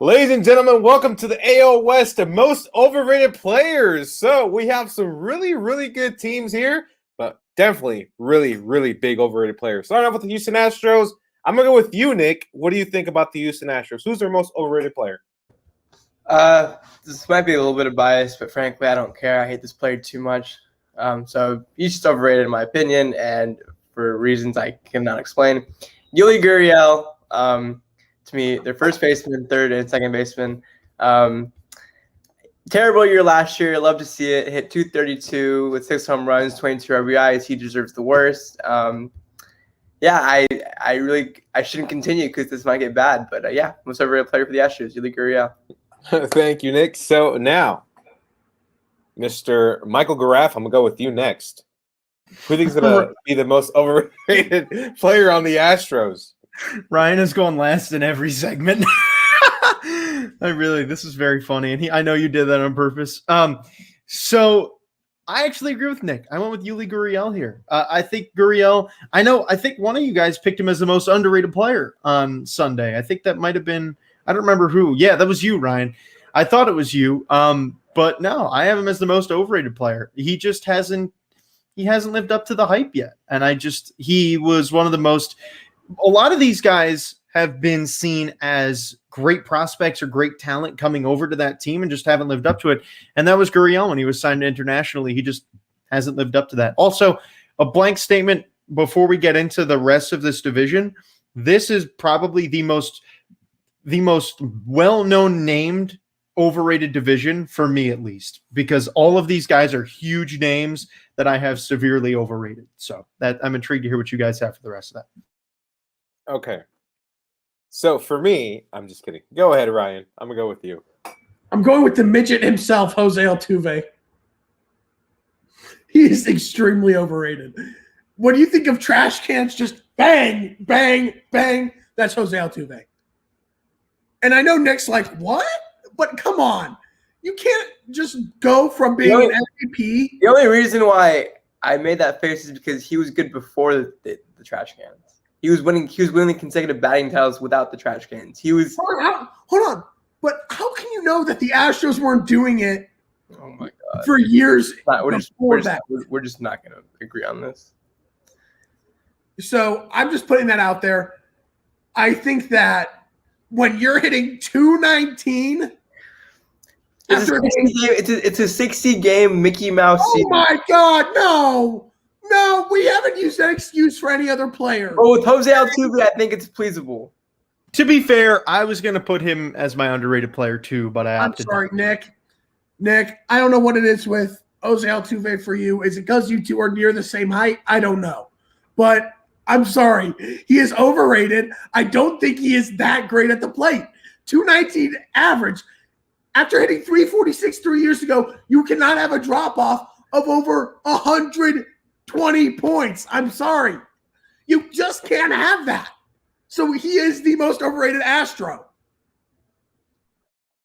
Ladies and gentlemen, welcome to the AL West, the most overrated players. So we have some really, really good teams here, but definitely really, really big overrated players. Starting off with the Houston Astros, I'm going to go with you, Nick. What do you think about the Houston Astros? Who's their most overrated player? This might be a little bit of bias, but frankly, I don't care. I hate this player too much. So he's just overrated in my opinion, and for reasons I cannot explain. Louis Gurriel, to me, their first baseman, third and second baseman. Terrible year last year. Love to see it. Hit 232 with 6 home runs, 22 RBIs. He deserves the worst. I shouldn't continue because this might get bad. But most overrated player for the Astros, Louis Gurriel. Thank you, Nick. So now, Mr. Michael Garaf, I'm going to go with you next. Who thinks is going to be the most overrated player on the Astros? Ryan is going last in every segment. This is very funny. And I know you did that on purpose. So I actually agree with Nick. I went with Yuli Gurriel here. I think Gurriel, I think one of you guys picked him as the most underrated player on Sunday. I think that might have been, I don't remember who. Yeah, that was you, Ryan. I thought it was you. But no, I have him as the most overrated player. He just hasn't lived up to the hype yet. And he was one of the most, a lot of these guys have been seen as great prospects or great talent coming over to that team and just haven't lived up to it. And that was Gurriel when he was signed internationally. He just hasn't lived up to that. Also, a blank statement before we get into the rest of this division. This is probably the most well-known named overrated division for me, at least, because all of these guys are huge names that I have severely overrated. So that I'm intrigued to hear what you guys have for the rest of that. Okay. So for me, I'm just kidding. Go ahead, Ryan. I'm going to go with you. I'm going with the midget himself, Jose Altuve. He is extremely overrated. When you think of trash cans, just bang, bang, bang, that's Jose Altuve. And I know Nick's like, what? But come on. You can't just go from being an MVP. The only reason why I made that face is because he was good before the trash cans. He was winning consecutive batting titles without the trash cans. He was hold on. But how can you know that the Astros weren't doing it oh my God. for years We're just not going to agree on this. So I'm just putting that out there. I think that when you're hitting 219 it's a 60-game Mickey Mouse season. Oh my God, no, we haven't used that excuse for any other player. But with Jose Altuve, I think it's pleasable. To be fair, I was going to put him as my underrated player too, but I'm sorry, Nick. I don't know what it is with Jose Altuve for you. Is it because you two are near the same height? I don't know. But I'm sorry. He is overrated. I don't think he is that great at the plate. 219 average. After hitting 346 3 years ago, you cannot have a drop-off of over 120 points. I'm sorry. You just can't have that. So he is the most overrated Astro.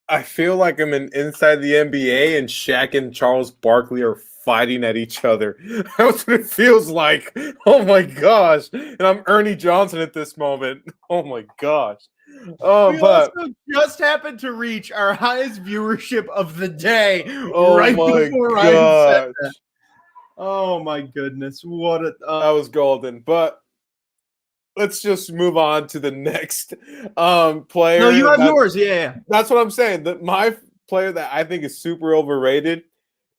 I feel like I'm inside the NBA and Shaq and Charles Barkley are fighting at each other. That's what it feels like. Oh my gosh. And I'm Ernie Johnson at this moment. Oh my gosh. We also just happened to reach our highest viewership of the day right before Ryan said that. Oh my goodness. What a that was golden. But let's just move on to the next player. No, you have yours. Yeah. That's what I'm saying. My player that I think is super overrated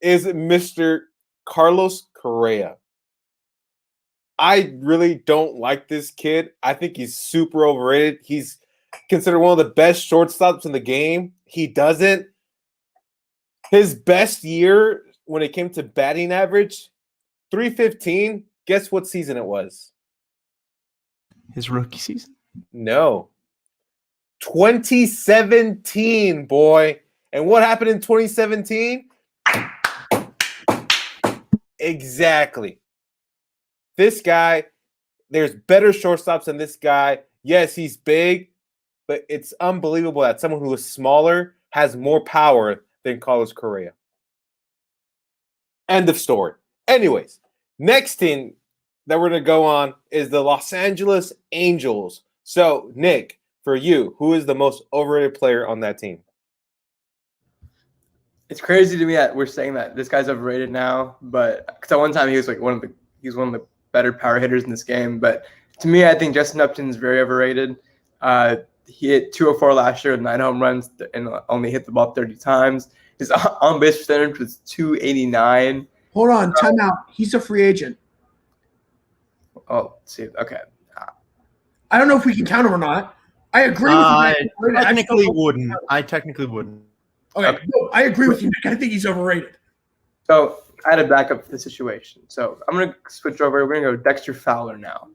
is Mr. Carlos Correa. I really don't like this kid. I think he's super overrated. He's considered one of the best shortstops in the game. He doesn't. His best year when it came to batting average, 315. Guess what season it was? His rookie season? No. 2017, boy. And what happened in 2017? Exactly. This guy, there's better shortstops than this guy. Yes, he's big, but it's unbelievable that someone who is smaller has more power than Carlos Correa. End of story. Anyways, next team that we're going to go on is the Los Angeles Angels. So, Nick, for you, who is the most overrated player on that team? It's crazy to me that we're saying that this guy's overrated now, but because at one time he was like one of the better power hitters in this game. But to me, I think Justin Upton's very overrated. He hit 204 last year with 9 home runs and only hit the ball 30 times. His on-base percentage was 289. Hold on, time out. He's a free agent. Oh, let's see. Okay. I don't know if we can count him or not. I agree with you. I technically wouldn't. Okay. No, I agree with you, Nick. I think he's overrated. So I had to back up the situation. So I'm going to switch over. We're going to go Dexter Fowler now.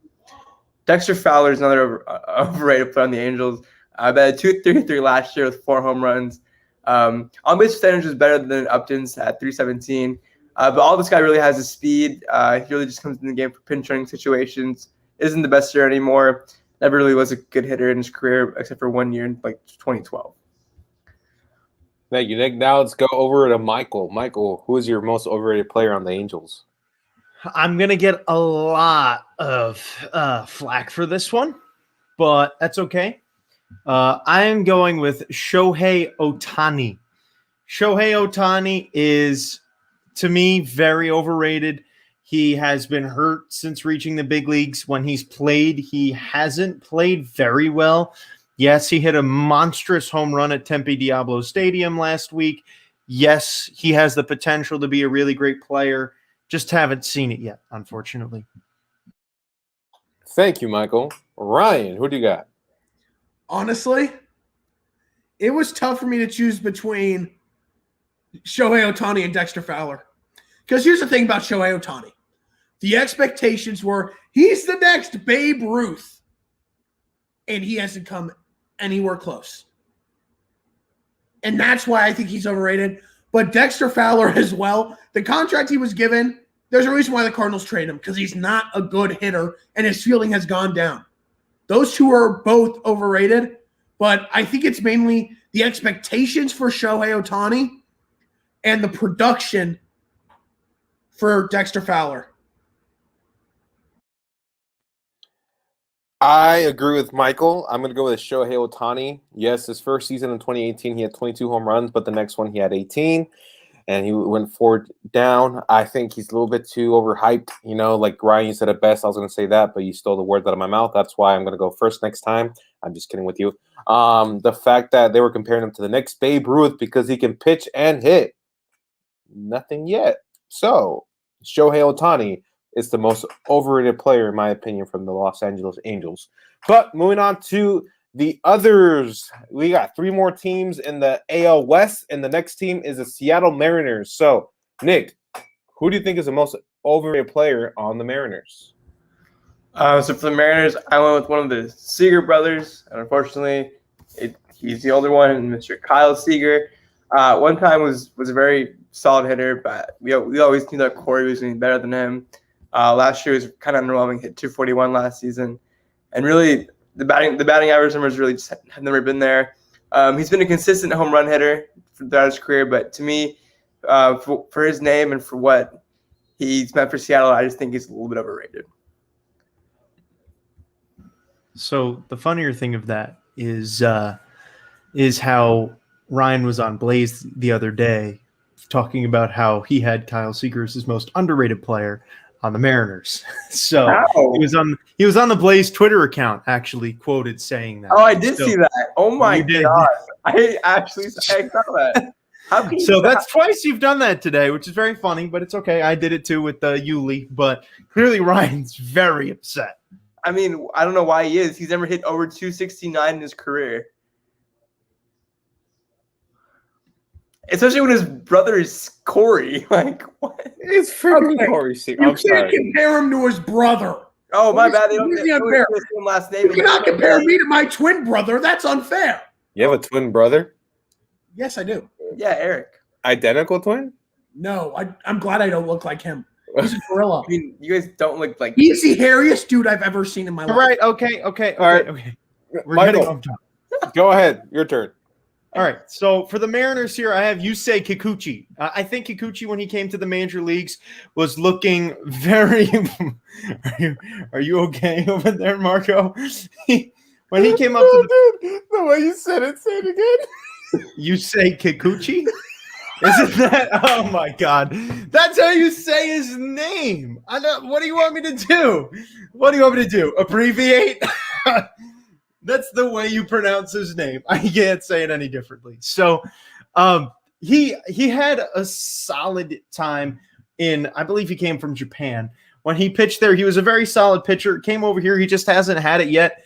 Dexter Fowler is another overrated player on the Angels. I bet 233 last year with 4 home runs. On-base percentage was better than Upton's at 317. But all this guy really has is speed. He really just comes in the game for pinch running situations. Isn't the best hitter anymore. Never really was a good hitter in his career, except for 1 year in like 2012. Thank you, Nick. Now let's go over to Michael. Michael, who is your most overrated player on the Angels? I'm going to get a lot of flack for this one, but that's okay. I am going with Shohei Ohtani. Shohei Ohtani is, to me, very overrated. He has been hurt since reaching the big leagues. When he's played, he hasn't played very well. Yes, he hit a monstrous home run at Tempe Diablo Stadium last week. Yes, he has the potential to be a really great player. Just haven't seen it yet, unfortunately. Thank you, Michael. Ryan, who do you got? Honestly, it was tough for me to choose between Shohei Ohtani and Dexter Fowler. Because here's the thing about Shohei Ohtani. The expectations were he's the next Babe Ruth. And he hasn't come anywhere close. And that's why I think he's overrated. But Dexter Fowler as well, the contract he was given, there's a reason why the Cardinals trade him, because he's not a good hitter and his fielding has gone down. Those two are both overrated, but I think it's mainly the expectations for Shohei Ohtani and the production for Dexter Fowler. I agree with Michael. I'm going to go with Shohei Ohtani. Yes, his first season in 2018, he had 22 home runs, but the next one he had 18, and he went 4 down. I think he's a little bit too overhyped. You know, like Ryan, you said it best. I was going to say that, but you stole the words out of my mouth. That's why I'm going to go first next time. I'm just kidding with you. The fact that they were comparing him to the next Babe Ruth because he can pitch and hit. Nothing yet. So, Shohei Ohtani is the most overrated player, in my opinion, from the Los Angeles Angels. But moving on to the others, we got 3 more teams in the AL West, and the next team is the Seattle Mariners. So, Nick, who do you think is the most overrated player on the Mariners? So for the Mariners, I went with one of the Seager brothers, and unfortunately, he's the older one, Mr. Kyle Seager. One time was a very solid hitter, but we always knew that Corey was going to be better than him. Last year was kind of underwhelming. Hit 241 last season, and really the batting average numbers really just have never been there. He's been a consistent home run hitter throughout his career, but to me, for his name and for what he's meant for Seattle, I just think he's a little bit overrated. So the funnier thing of that is how Ryan was on Blaze the other day talking about how he had Kyle Seager as his most underrated player on the Mariners. So he was on the Blaze Twitter account actually quoted saying that. Oh, I did see that. Oh my God. I actually saw that. How can you so that's twice you've done that today, which is very funny, but it's okay. I did it too with Yuli, but clearly Ryan's very upset. I mean, I don't know why he is. He's never hit over 269 in his career. Especially when his brother is Corey. Like, what? It's freaking Corey Seager. You can't compare him to his brother. Oh, my bad. They don't get the same last name. You cannot compare me to my twin brother. That's unfair. You have a twin brother? Yes, I do. Yeah, Eric. Identical twin? No, I'm glad I don't look like him. He's a gorilla. I mean, you guys don't look like. He's the hairiest dude I've ever seen in my life. All right, okay. All right. Okay. We're Michael, getting off topic. Go ahead. Your turn. All right, so for the Mariners here, I have Yusei Kikuchi. I think Kikuchi, when he came to the major leagues, was looking very. Are you okay over there, Marco? When he came up to the way you said it, say it again. Yusei Kikuchi. Isn't that? Oh my God, that's how you say his name. What do you want me to do? What do you want me to do? Abbreviate? That's the way you pronounce his name. I can't say it any differently. So he had a solid time I believe he came from Japan. When he pitched there, he was a very solid pitcher. Came over here, he just hasn't had it yet.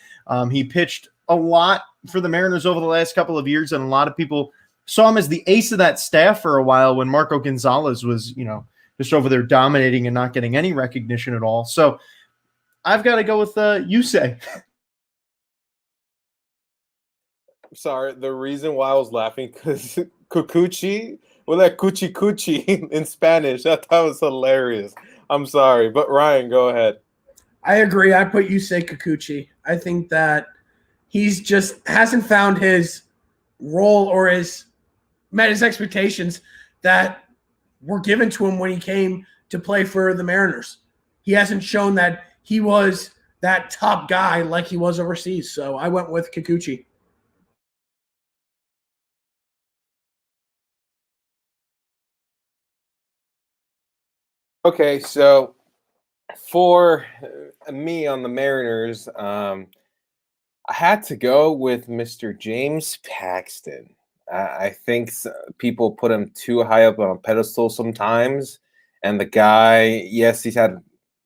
He pitched a lot for the Mariners over the last couple of years, and a lot of people saw him as the ace of that staff for a while when Marco Gonzalez was, just over there dominating and not getting any recognition at all. So I've got to go with Yusei. Sorry, the reason why I was laughing because Kukuchi, that cuchi in Spanish, I thought was hilarious. I'm sorry, but Ryan, go ahead. I agree. I put Yusei Kikuchi. I think that he's just hasn't found his role or met his expectations that were given to him when he came to play for the Mariners. He hasn't shown that he was that top guy like he was overseas. So I went with Kikuchi. Okay, so for me on the Mariners, I had to go with Mr. James Paxton. I think people put him too high up on a pedestal sometimes. And the guy, yes, he's had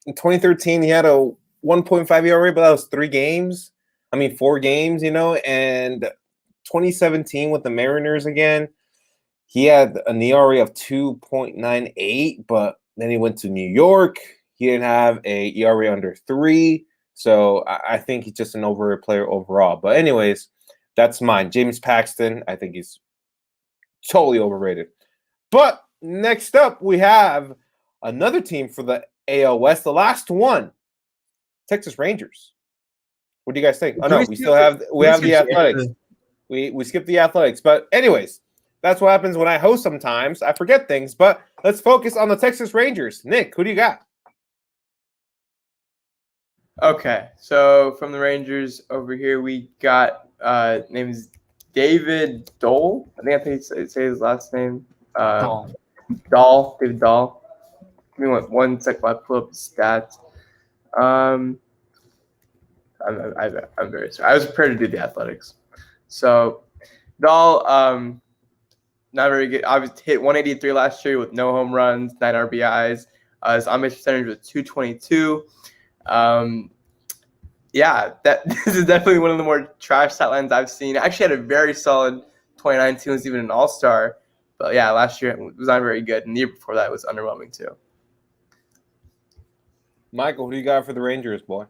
in 2013, he had a 1.5 ERA, but that was 4 games, and 2017 with the Mariners again, he had an ERA of 2.98, but then he went to New York. He didn't have a ERA under 3. So I think he's just an overrated player overall. But anyways, that's mine. James Paxton, I think he's totally overrated. But next up, we have another team for the AL West, the last one, Texas Rangers. What do you guys think? Oh no, we have the Athletics. We skipped the Athletics. But anyways, that's what happens when I host sometimes. I forget things. But let's focus on the Texas Rangers. Nick, who do you got? Okay, so from the Rangers over here, we got name is David Dahl. I think say his last name. Dahl. David Dahl. Give me one second while I pull up his stats. I'm very sorry. I was prepared to do the Athletics. So Dahl, not very good. Obviously hit 183 last year with no home runs, 9 RBIs. His on-base percentage was 222. Yeah, this is definitely one of the more trash stat lines I've seen. I actually had a very solid 2019, was even an all-star. But yeah, last year it was not very good. And the year before that was underwhelming too. Michael, who do you got for the Rangers, boy?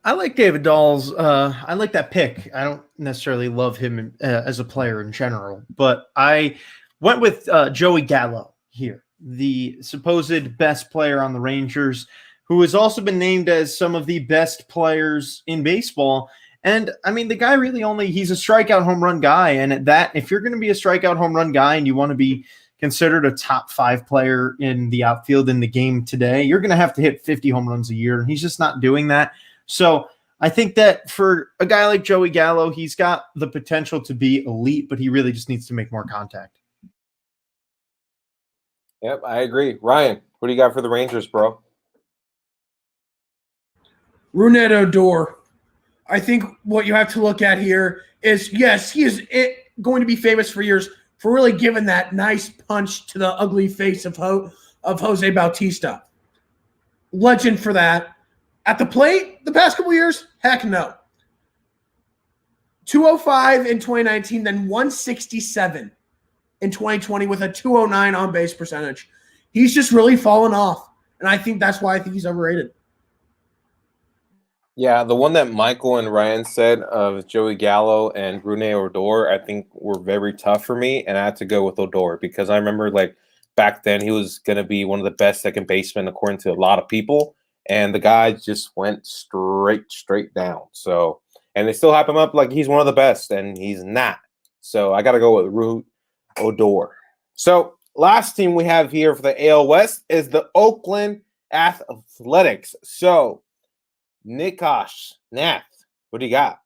I like David Dahl's. I like that pick. I don't necessarily love him as a player in general, but I went with Joey Gallo here, the supposed best player on the Rangers, who has also been named as some of the best players in baseball. And I mean, the guy really he's a strikeout home run guy. And at that, if you're going to be a strikeout home run guy and you want to be considered a top 5 player in the outfield in the game today, you're going to have to hit 50 home runs a year. And he's just not doing that. So I think that for a guy like Joey Gallo, he's got the potential to be elite, but he really just needs to make more contact. Yep, I agree. Ryan, what do you got for the Rangers, bro? Rougned Odor. I think what you have to look at here is, yes, he is going to be famous for years for really giving that nice punch to the ugly face of Jose Bautista. Legend for that. At the plate, the past couple years, heck no. 205 in 2019, then 167 in 2020 with a 209 on-base percentage. He's just really fallen off, and I think that's why I think he's overrated. Yeah, the one that Michael and Ryan said of Joey Gallo and Rougned Odor, I think were very tough for me, and I had to go with Odor because I remember like back then he was going to be one of the best second basemen according to a lot of people, and the guy just went straight down. So, and they still hype him up like he's one of the best, and he's not. So I got to go with Rougned Odor. So last team we have here for the AL West is the Oakland Athletics. So Nikosh, Nath, what do you got?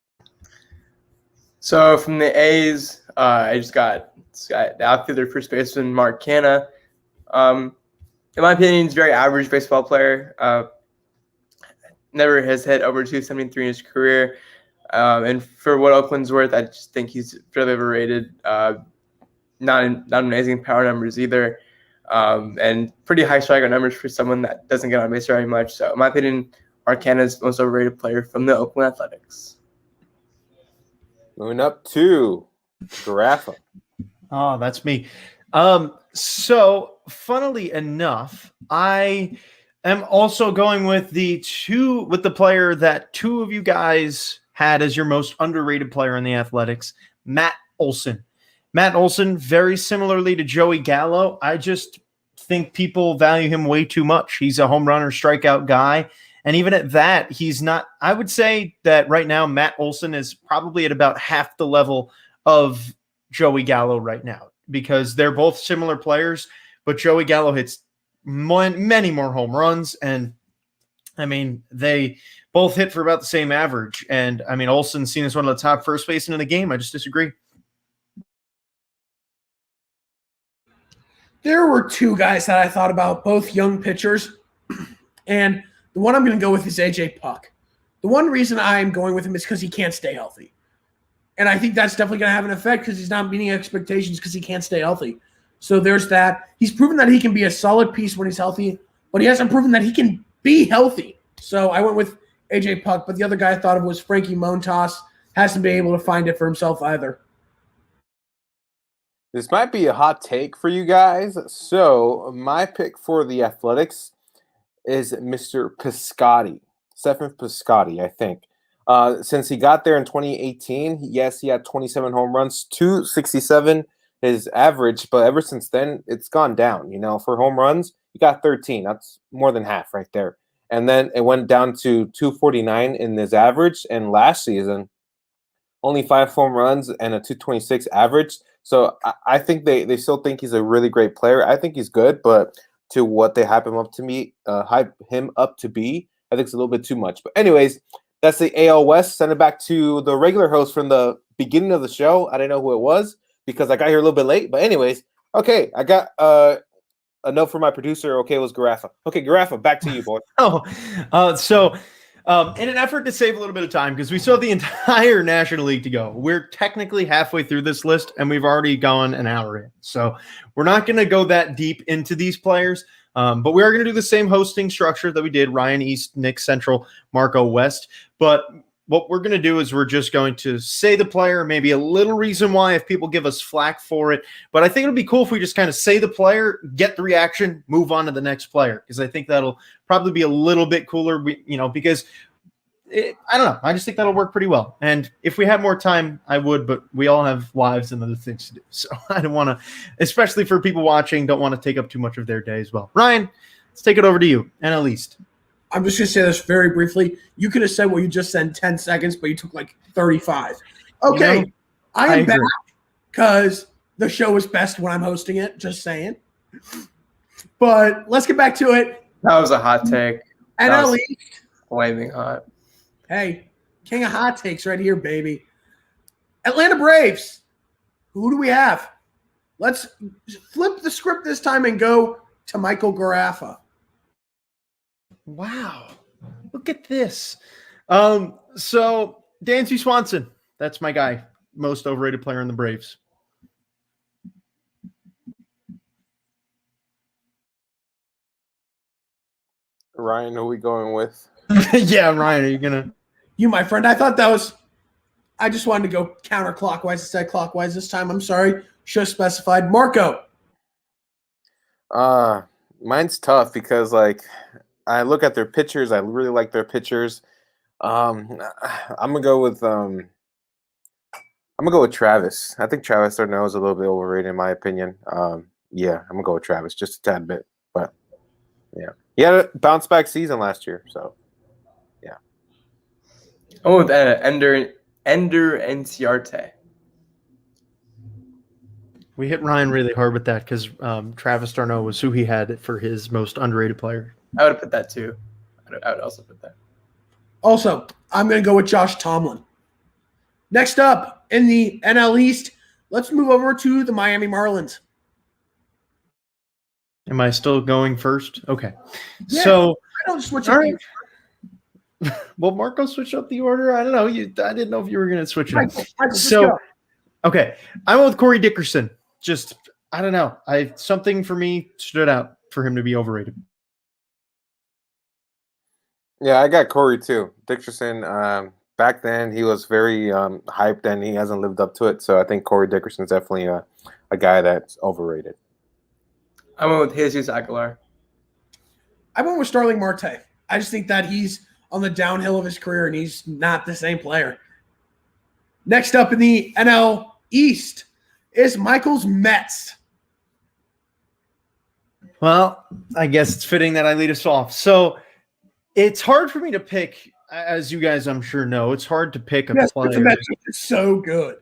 So from the A's, I just got the outfielder, first baseman Mark Canha. In my opinion, he's a very average baseball player. Never has hit over 273 in his career. And for what Oakland's worth, I just think he's fairly overrated. Not amazing power numbers either. And pretty high strikeout numbers for someone that doesn't get on base very much. So in my opinion, Mark Canha is the most overrated player from the Oakland Athletics. Moving up to Garaffa. Oh, that's me. So funnily enough, I am also going with the player that two of you guys had as your most underrated player in the Athletics, Matt Olson. Matt Olson, very similarly to Joey Gallo, I just think people value him way too much. He's a home run or strikeout guy. And even at that, he's not. I would say that right now, Matt Olson is probably at about half the level of Joey Gallo right now because they're both similar players, but Joey Gallo hits many more home runs. And I mean, they both hit for about the same average. And I mean, Olson's seen as one of the top first basemen in the game. I just disagree. There were two guys that I thought about, both young pitchers, and the one I'm going to go with is AJ Puck. The one reason I'm going with him is because he can't stay healthy. And I think that's definitely going to have an effect because he's not meeting expectations because he can't stay healthy. So there's that. He's proven that he can be a solid piece when he's healthy, but he hasn't proven that he can be healthy. So I went with AJ Puck, but the other guy I thought of was Frankie Montas. Hasn't been able to find it for himself either. This might be a hot take for you guys. So my pick for the Athletics is Mr. Piscotty, Stephen Piscotty, I think. Since he got there in 2018, yes, he had 27 home runs, 267 his average, but ever since then, it's gone down. You know, for home runs, he got 13. That's more than half right there. And then it went down to 249 in his average, and last season, only 5 home runs and a 226 average. So I think they still think he's a really great player. I think he's good, but to what they hype him up to be, I think it's a little bit too much. But anyways, that's the AL West. Send it back to the regular host from the beginning of the show. I didn't know who it was because I got here a little bit late. But anyways, okay, I got a note from my producer. Okay, it was Garaffa. Okay, Garaffa, back to you, boy. In an effort to save a little bit of time, because we still have the entire National League to go, we're technically halfway through this list, and we've already gone an hour in. So we're not going to go that deep into these players, but we are going to do the same hosting structure that we did, Ryan East, Nick Central, Marco West. But what we're going to do is we're just going to say the player, maybe a little reason why if people give us flack for it. But I think it'll be cool if we just kind of say the player, get the reaction, move on to the next player, because I think that'll probably be a little bit cooler, because I don't know. I just think that'll work pretty well. And if we had more time, I would, but we all have lives and other things to do. So I don't want to, especially for people watching, don't want to take up too much of their day as well. Ryan, let's take it over to you, NL East. I'm just going to say this very briefly. You could have said what you just said in 10 seconds, but you took like 35. Okay, I am back because the show is best when I'm hosting it, just saying. But let's get back to it. That was a hot take. NL East. Flaming hot. Hey, king of hot takes right here, baby. Atlanta Braves. Who do we have? Let's flip the script this time and go to Michael Garaffa. Wow. Look at this. So Dansby Swanson, that's my guy. Most overrated player in the Braves. Ryan, who are we going with? Yeah, Ryan, are you gonna? You, my friend. I thought that was. I just wanted to go counterclockwise instead of clockwise this time. I'm sorry. Should have specified. Marco. Mine's tough because like I look at their pitchers. I really like their pitchers. I'm gonna go with Travis. I think Travis D'Arnaud is a little bit overrated in my opinion. Yeah, I'm gonna go with Travis just a tad bit, but yeah, he had a bounce back season last year, so yeah. Oh, with Ender Enciarte. We hit Ryan really hard with that because Travis D'Arnaud was who he had for his most underrated player. I would have put that too. I would also put that. Also, I'm going to go with Josh Tomlin. Next up in the NL East, let's move over to the Miami Marlins. Am I still going first? Okay. Yeah, So I don't switch all up. right. Well, Marco switched up the order. I don't know. I didn't know if you were going to switch it up. Michael, So, okay. I went with Corey Dickerson. Just, I don't know. Something for me stood out for him to be overrated. Yeah, I got Corey too. Dickerson, back then he was very hyped and he hasn't lived up to it. So I think Corey Dickerson is definitely a guy that's overrated. I went with Jesus Aguilar. I went with Starling Marte. I just think that he's on the downhill of his career and he's not the same player. Next up in the NL East is Michael's Mets. Well, I guess it's fitting that I lead us off. So it's hard for me to pick, as you guys I'm sure know, it's hard to pick a player. The Mets are so good.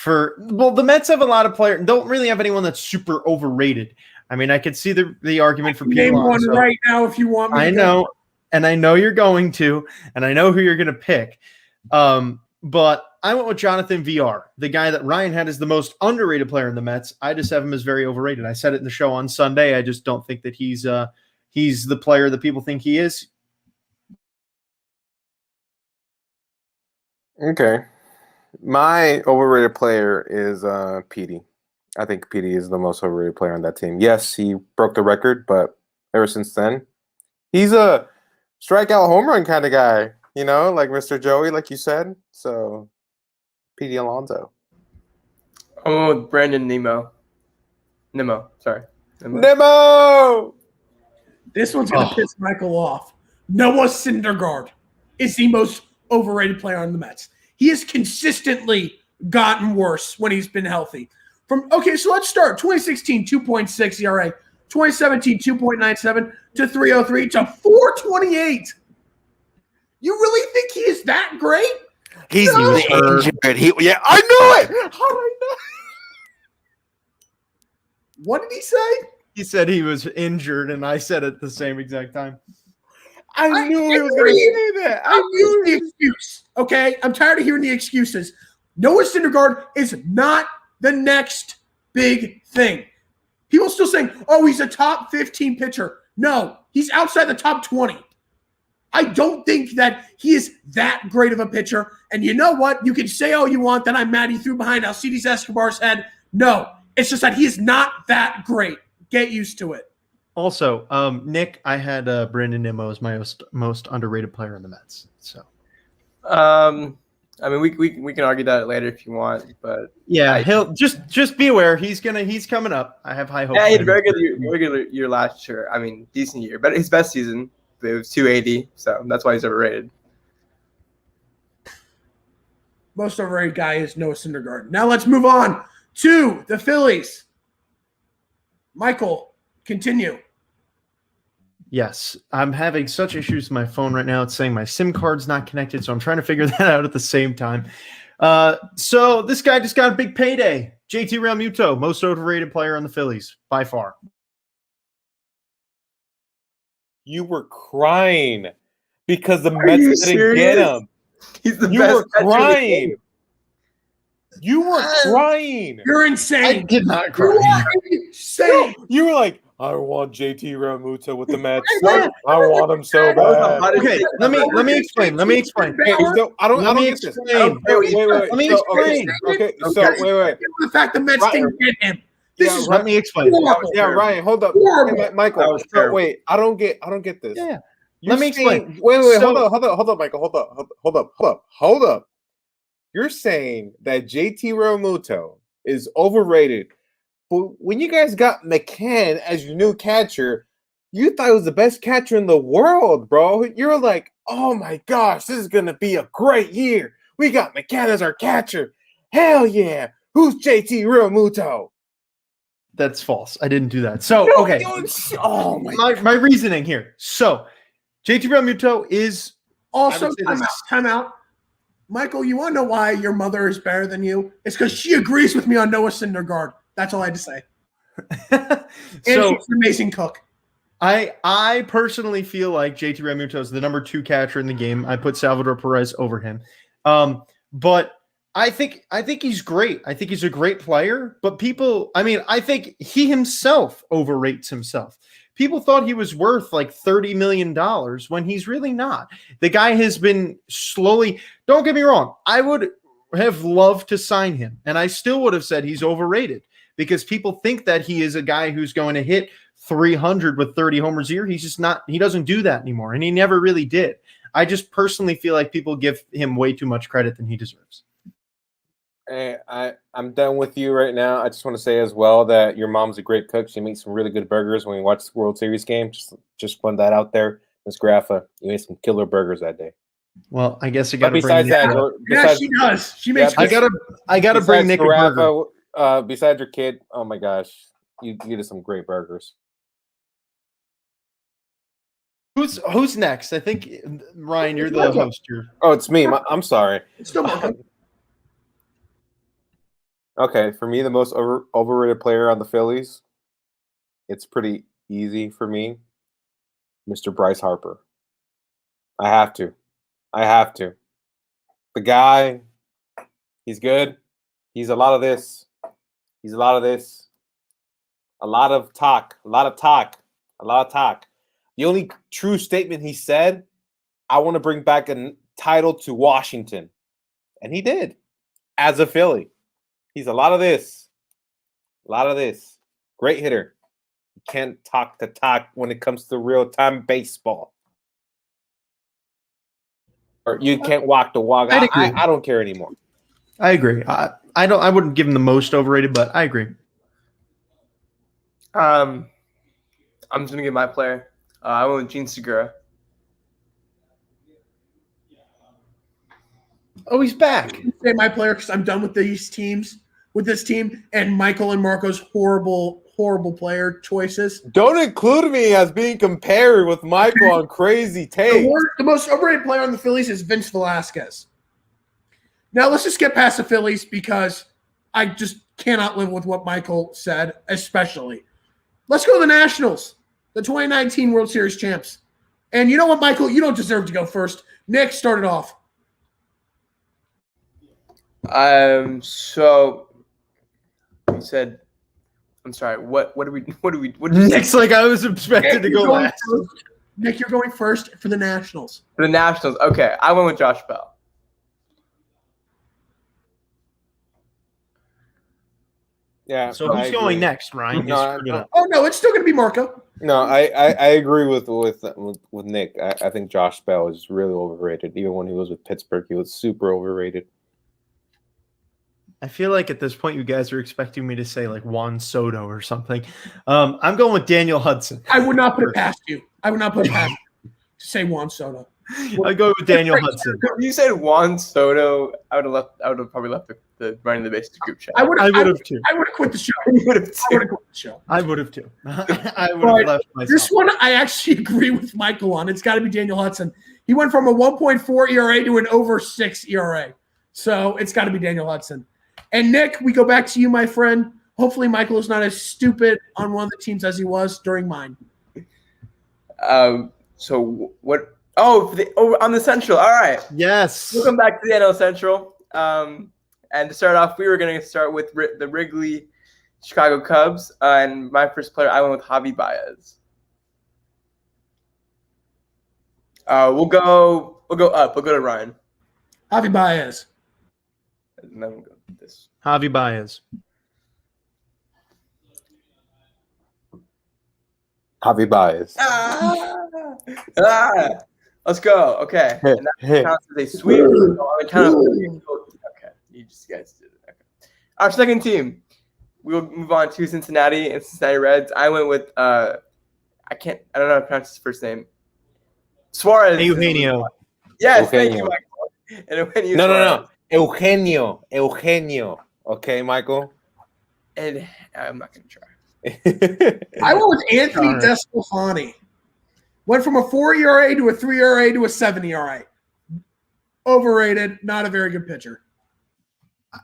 The Mets have a lot of players. Don't really have anyone that's super overrated. I mean, I could see the argument for Name one right now if you want me. I know, and I know you're going to, and I know who you're going to pick. But I went with Jonathan VR, the guy that Ryan had as the most underrated player in the Mets. I just have him as very overrated. I said it in the show on Sunday. I just don't think that he's the player that people think he is. Okay. My overrated player is Petey. I think Petey is the most overrated player on that team. Yes, he broke the record, but ever since then, he's a strikeout home run kind of guy, you know, like Mr. Joey, like you said. So, Petey Alonso. I went with Brandon Nimmo. Sorry. Nemo! This one's going to piss Michael off. Noah Syndergaard is the most overrated player on the Mets. He has consistently gotten worse when he's been healthy. So let's start. 2016, 2.6 ERA. 2017, 2.97 to 303 to 428. You really think he is that great? He's No. injured. I knew it. How did I know? What did he say? He said he was injured, and I said it at the same exact time. I knew he was going to say that. I knew the excuse. Okay, I'm tired of hearing the excuses. Noah Syndergaard is not the next big thing. People still saying, "Oh, he's a top 15 pitcher." No, he's outside the top 20. I don't think that he is that great of a pitcher. And you know what? You can say all you want that I'm mad he threw behind Alcides Escobar's head. No, it's just that he is not that great. Get used to it. Also, Nick, I had Brandon Nimmo as my most underrated player in the Mets. So, I mean, we can argue that later if you want, but yeah, he'll just be aware he's coming up. I have high hopes. Yeah, he had for a him. very good year last year. I mean, decent year, but his best season it was 280, so that's why he's overrated. Most overrated guy is Noah Syndergaard. Now let's move on to the Phillies. Michael, continue. Yes, I'm having such issues with my phone right now. It's saying my SIM card's not connected, so I'm trying to figure that out at the same time. So this guy just got a big payday. JT Realmuto, most overrated player on the Phillies by far. You were crying because the you Mets didn't serious? get him. He's the You best were catcher in the crying. game. You were crying. You're I insane. did not You cry. are insane. You were like, I want JT Realmuto with the Mets. Yeah. I want him so That was the bad. hottest Okay, take let ever. me explain. Let me explain. Hey, so I don't Let me get this. explain. Wait. Let me So, explain. Okay, so Okay. wait. The fact the Mets Right. didn't get him. This Yeah, is Let me explain. horrible. Yeah, Ryan, hold up. Horrible. Hey, That Michael, was so, terrible. wait, I don't get this. Yeah. You're Let me saying- explain. Wait, So- hold up, Michael, hold up. You're saying that JT Realmuto is overrated, but when you guys got McCann as your new catcher, you thought he was the best catcher in the world, bro. You're like, oh my gosh, this is gonna be a great year. We got McCann as our catcher. Hell yeah. Who's JT Realmuto? That's false. I didn't do that. So, okay. Oh my My reasoning here. So, JT Realmuto is I Also, would say time out. Michael, you want to know why your mother is better than you? It's because she agrees with me on Noah Syndergaard. That's all I had to say. And so she's an amazing cook. I personally feel like JT Realmuto is the number 2 catcher in the game. I put Salvador Perez over him. But I think he's great. I think he's a great player, but I think he himself overrates himself. People thought he was worth like $30 million when he's really not. The guy has been slowly, don't get me wrong, I would have loved to sign him, and I still would have said he's overrated because people think that he is a guy who's going to hit 300 with 30 homers a year. He's just not, he doesn't do that anymore, and he never really did. I just personally feel like people give him way too much credit than he deserves. Hey, I'm done with you right now. I just want to say as well that your mom's a great cook. She makes some really good burgers when we watch the World Series game. Just put that out there. Miss Graffa, you made some killer burgers that day. Well, I guess I But got to besides bring that, Nick up. Yeah, she does. She makes I gotta bring Nick a burger. besides your kid, oh my gosh, you did some great burgers. Who's next? I think Ryan, you're the host. Oh, it's me. I'm sorry. It's still Michael. Okay, for me, the most overrated player on the Phillies, it's pretty easy for me. Mr. Bryce Harper. I have to. The guy, he's good. He's a lot of this. He's a lot of this. A lot of talk. The only true statement he said, I want to bring back a title to Washington. And he did, as a Philly. He's a lot of this. Great hitter. You can't talk the talk when it comes to real-time baseball. Or you can't walk the walk. I don't care anymore. I agree. I wouldn't give him the most overrated, but I agree. I'm just gonna give my player. I went with Gene Segura. Oh, he's back. Say my player because I'm done with these teams, with this team, and Michael and Marco's horrible player choices. Don't include me as being compared with Michael on crazy takes. The most overrated player on the Phillies is Vince Velasquez. Now let's just get past the Phillies because I just cannot live with what Michael said, especially. Let's go to the Nationals, the 2019 World Series champs. And you know what, Michael? You don't deserve to go first. Nick, start it off. So you said, I'm sorry. What did you say? Nick's like I was expected to go last. Nick, you're going first for the Nationals. For the Nationals. Okay, I went with Josh Bell. Yeah. So who's going next, Ryan? You No, screwed it up. Oh no, it's still going to be Marco. No, I agree with Nick. I think Josh Bell is really overrated. Even when he was with Pittsburgh, he was super overrated. I feel like at this point you guys are expecting me to say like Juan Soto or something. I'm going with Daniel Hudson. I would not put it past you. I would not put it past you to say Juan Soto. I'll go with Daniel Hudson. If you said Juan Soto, I would have probably left the running the bases group chat. I would have too. I would have quit the show. You would have I would have quit the show. I would have too. I would All have right, left myself. This one I actually agree with Michael on. It's got to be Daniel Hudson. He went from a 1.4 ERA to an over 6 ERA. So it's got to be Daniel Hudson. And Nick, we go back to you, my friend. Hopefully Michael is not as stupid on one of the teams as he was during mine. So what? Oh, on the Central. All right. Yes. Welcome back to the NL Central. And to start off, we were going to start with the Wrigley Chicago Cubs. And my first player, I went with Javi Baez. We'll go up. We'll go to Ryan. Javi Baez. And then we'll go with this. Javi Baez. Javi Baez. Let's go. Okay. And that counts as a sweep. Okay. You guys did it. Okay. Our second team. We'll move on to Cincinnati and Cincinnati Reds. I went with I don't know how to pronounce his first name. Suarez. Eugenio. Yes, thank Eugenio. you, Michael. And Eugenio No. Eugenio. Okay, Michael. And I'm not gonna try. I went with Anthony All right. Descalfani. Went from a 4 ERA to a 3 ERA to a 7 ERA. Overrated. Not a very good pitcher.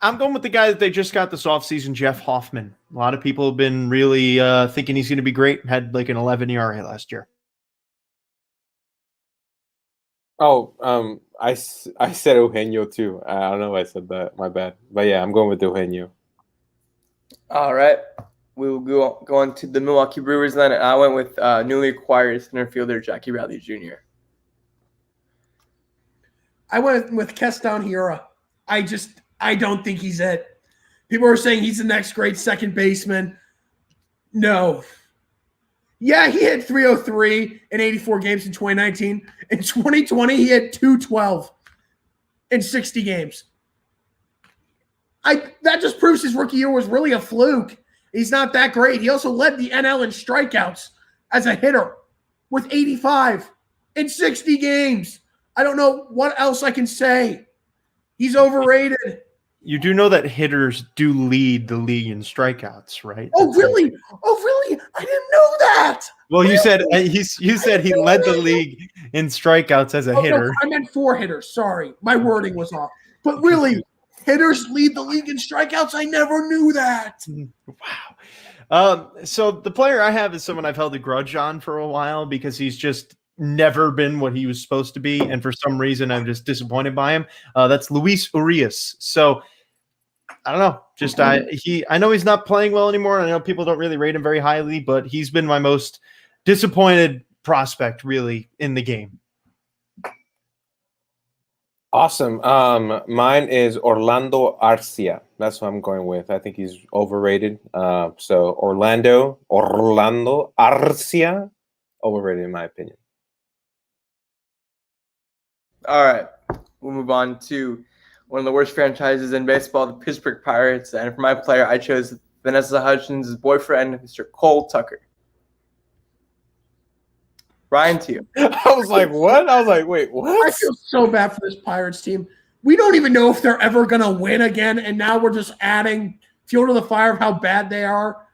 I'm going with the guy that they just got this offseason, Jeff Hoffman. A lot of people have been really thinking he's going to be great. Had like an 11 ERA last year. I said Eugenio too. I don't know if I said that. My bad. But yeah, I'm going with Eugenio. All right. We'll go on to the Milwaukee Brewers then. I went with newly acquired center fielder Jackie Bradley Jr. I went with Keston Hiura. I don't think he's it. People are saying he's the next great second baseman. No. Yeah, he had 303 in 84 games in 2019. In 2020, he had 212 in 60 games. That just proves his rookie year was really a fluke. He's not that great. He also led the NL in strikeouts as a hitter with 85 in 60 games. I don't know what else I can say. He's overrated. You do know that hitters do lead the league in strikeouts, right? Oh, really? I didn't know that. Well, Really? you said he led the league in strikeouts as a hitter. No, I meant 4 hitters. Sorry. My wording was off. But really, hitters lead the league in strikeouts? I never knew that. Wow. So the player I have is someone I've held a grudge on for a while because he's just never been what he was supposed to be, and for some reason I'm just disappointed by him. That's Luis Urias. So I don't know. Just I know he's not playing well anymore. I know people don't really rate him very highly, but he's been my most disappointed prospect really in the game. Awesome. Mine is Orlando Arcia. That's what I'm going with. I think he's overrated. So Orlando Arcia, overrated in my opinion. All right. We'll move on to one of the worst franchises in baseball, the Pittsburgh Pirates. And for my player, I chose Vanessa Hudgens' boyfriend, Mr. Cole Tucker. Ryan, to you. I was like, what? I was like, wait, I what? feel so bad for this Pirates team. We don't even know if they're ever going to win again, and now we're just adding fuel to the fire of how bad they are.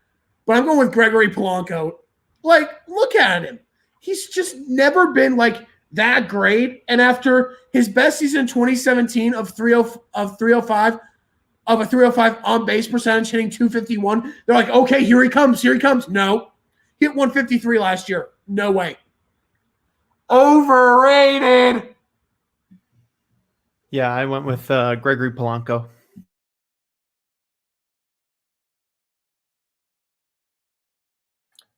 But I'm going with Gregory Polanco. Like, look at him. He's just never been, like, that great. And after his best season in 2017 of 305 on base percentage, hitting 251, they're like, okay, here he comes. No. He hit 153 last year. No way. Overrated. Yeah, I went with Gregory Polanco.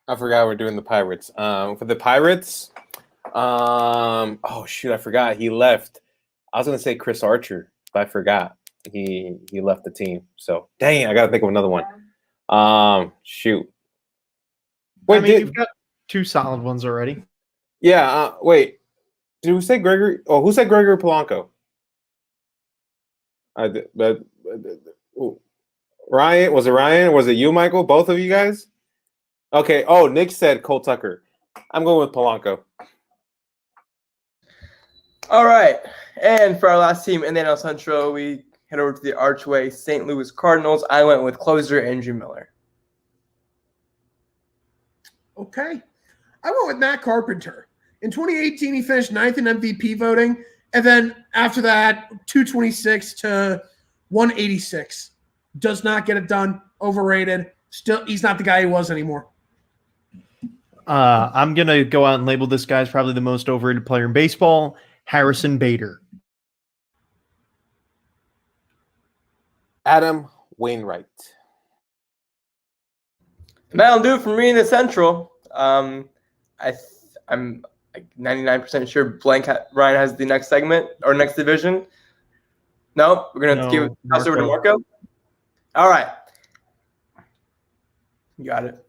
I forgot we're doing the Pirates. For the Pirates, oh shoot, I forgot he left. I was gonna say Chris Archer, but I forgot he left the team. So dang, I gotta think of another one. Shoot. Wait, You've got 2 solid ones already. Yeah. Wait. Did we say Gregory? Oh, who said Gregory Polanco? I did, but Ryan, was it Ryan? Was it you, Michael? Both of you guys? Okay. Oh, Nick said Cole Tucker. I'm going with Polanco. All right. And for our last team in the NL Central, we head over to the Archway St. Louis Cardinals. I went with closer Andrew Miller. Okay. I went with Matt Carpenter. In 2018, he finished 9th in MVP voting. And then after that, 226 to 186. Does not get it done. Overrated. Still, he's not the guy he was anymore. I'm going to go out and label this guy as probably the most overrated player in baseball, Harrison Bader. Adam Wainwright. That'll do it for me in the Central. I'm like 99% sure Ryan has the next segment or next division. No, we're gonna give it over to Marco. All right, you got it.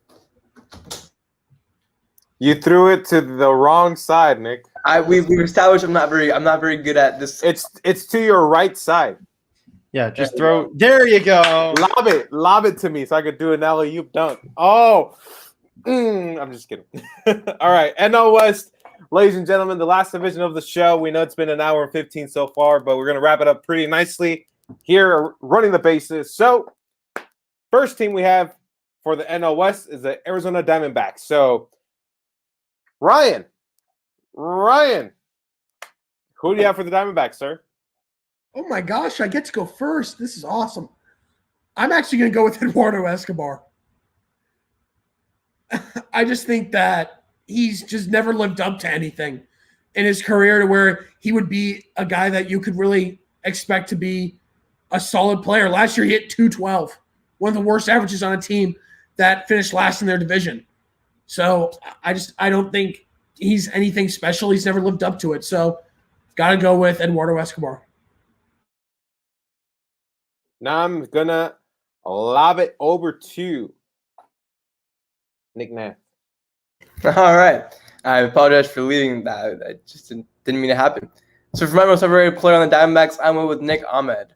You threw it to the wrong side, Nick. We've established I'm not very good at this. It's to your right side. Yeah, just throw. There you go. Lob it to me so I could do an alley-oop dunk. Oh, I'm just kidding. All right, NL West, ladies and gentlemen, the last division of the show. We know it's been an hour and 15 so far, but we're gonna wrap it up pretty nicely here, running the bases. So, first team we have for the NL West is the Arizona Diamondbacks. So, Ryan, who do you have for the Diamondbacks, sir? Oh my gosh, I get to go first. This is awesome. I'm actually going to go with Eduardo Escobar. I just think that he's just never lived up to anything in his career to where he would be a guy that you could really expect to be a solid player. Last year, he hit 212, one of the worst averages on a team that finished last in their division. So I don't think he's anything special. He's never lived up to it. So got to go with Eduardo Escobar. Now I'm going to lob it over to Nick Nath. All right. I apologize for leading that. I just didn't mean to happen. So for my most overrated player on the Diamondbacks, I went with Nick Ahmed.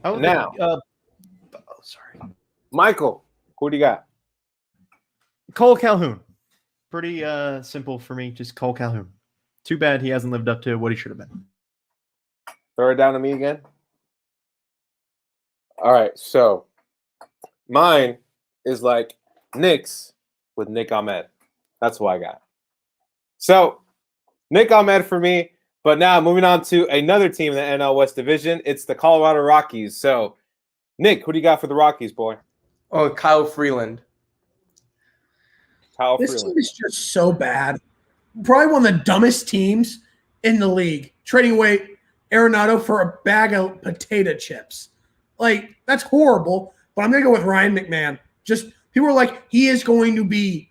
Now, sorry, Michael, who do you got? Cole Calhoun. Pretty simple for me. Just Cole Calhoun. Too bad he hasn't lived up to what he should have been. Throw it down to me again. All right, so mine is like Nick's with Nick Ahmed. That's what I got. So Nick Ahmed for me, but now moving on to another team in the NL West Division. It's the Colorado Rockies. So Nick, who do you got for the Rockies, boy? Oh, Kyle Freeland. This team is just so bad. Probably one of the dumbest teams in the league. Trading away Arenado for a bag of potato chips. Like, that's horrible. But I'm going to go with Ryan McMahon. Just people are like, he is going to be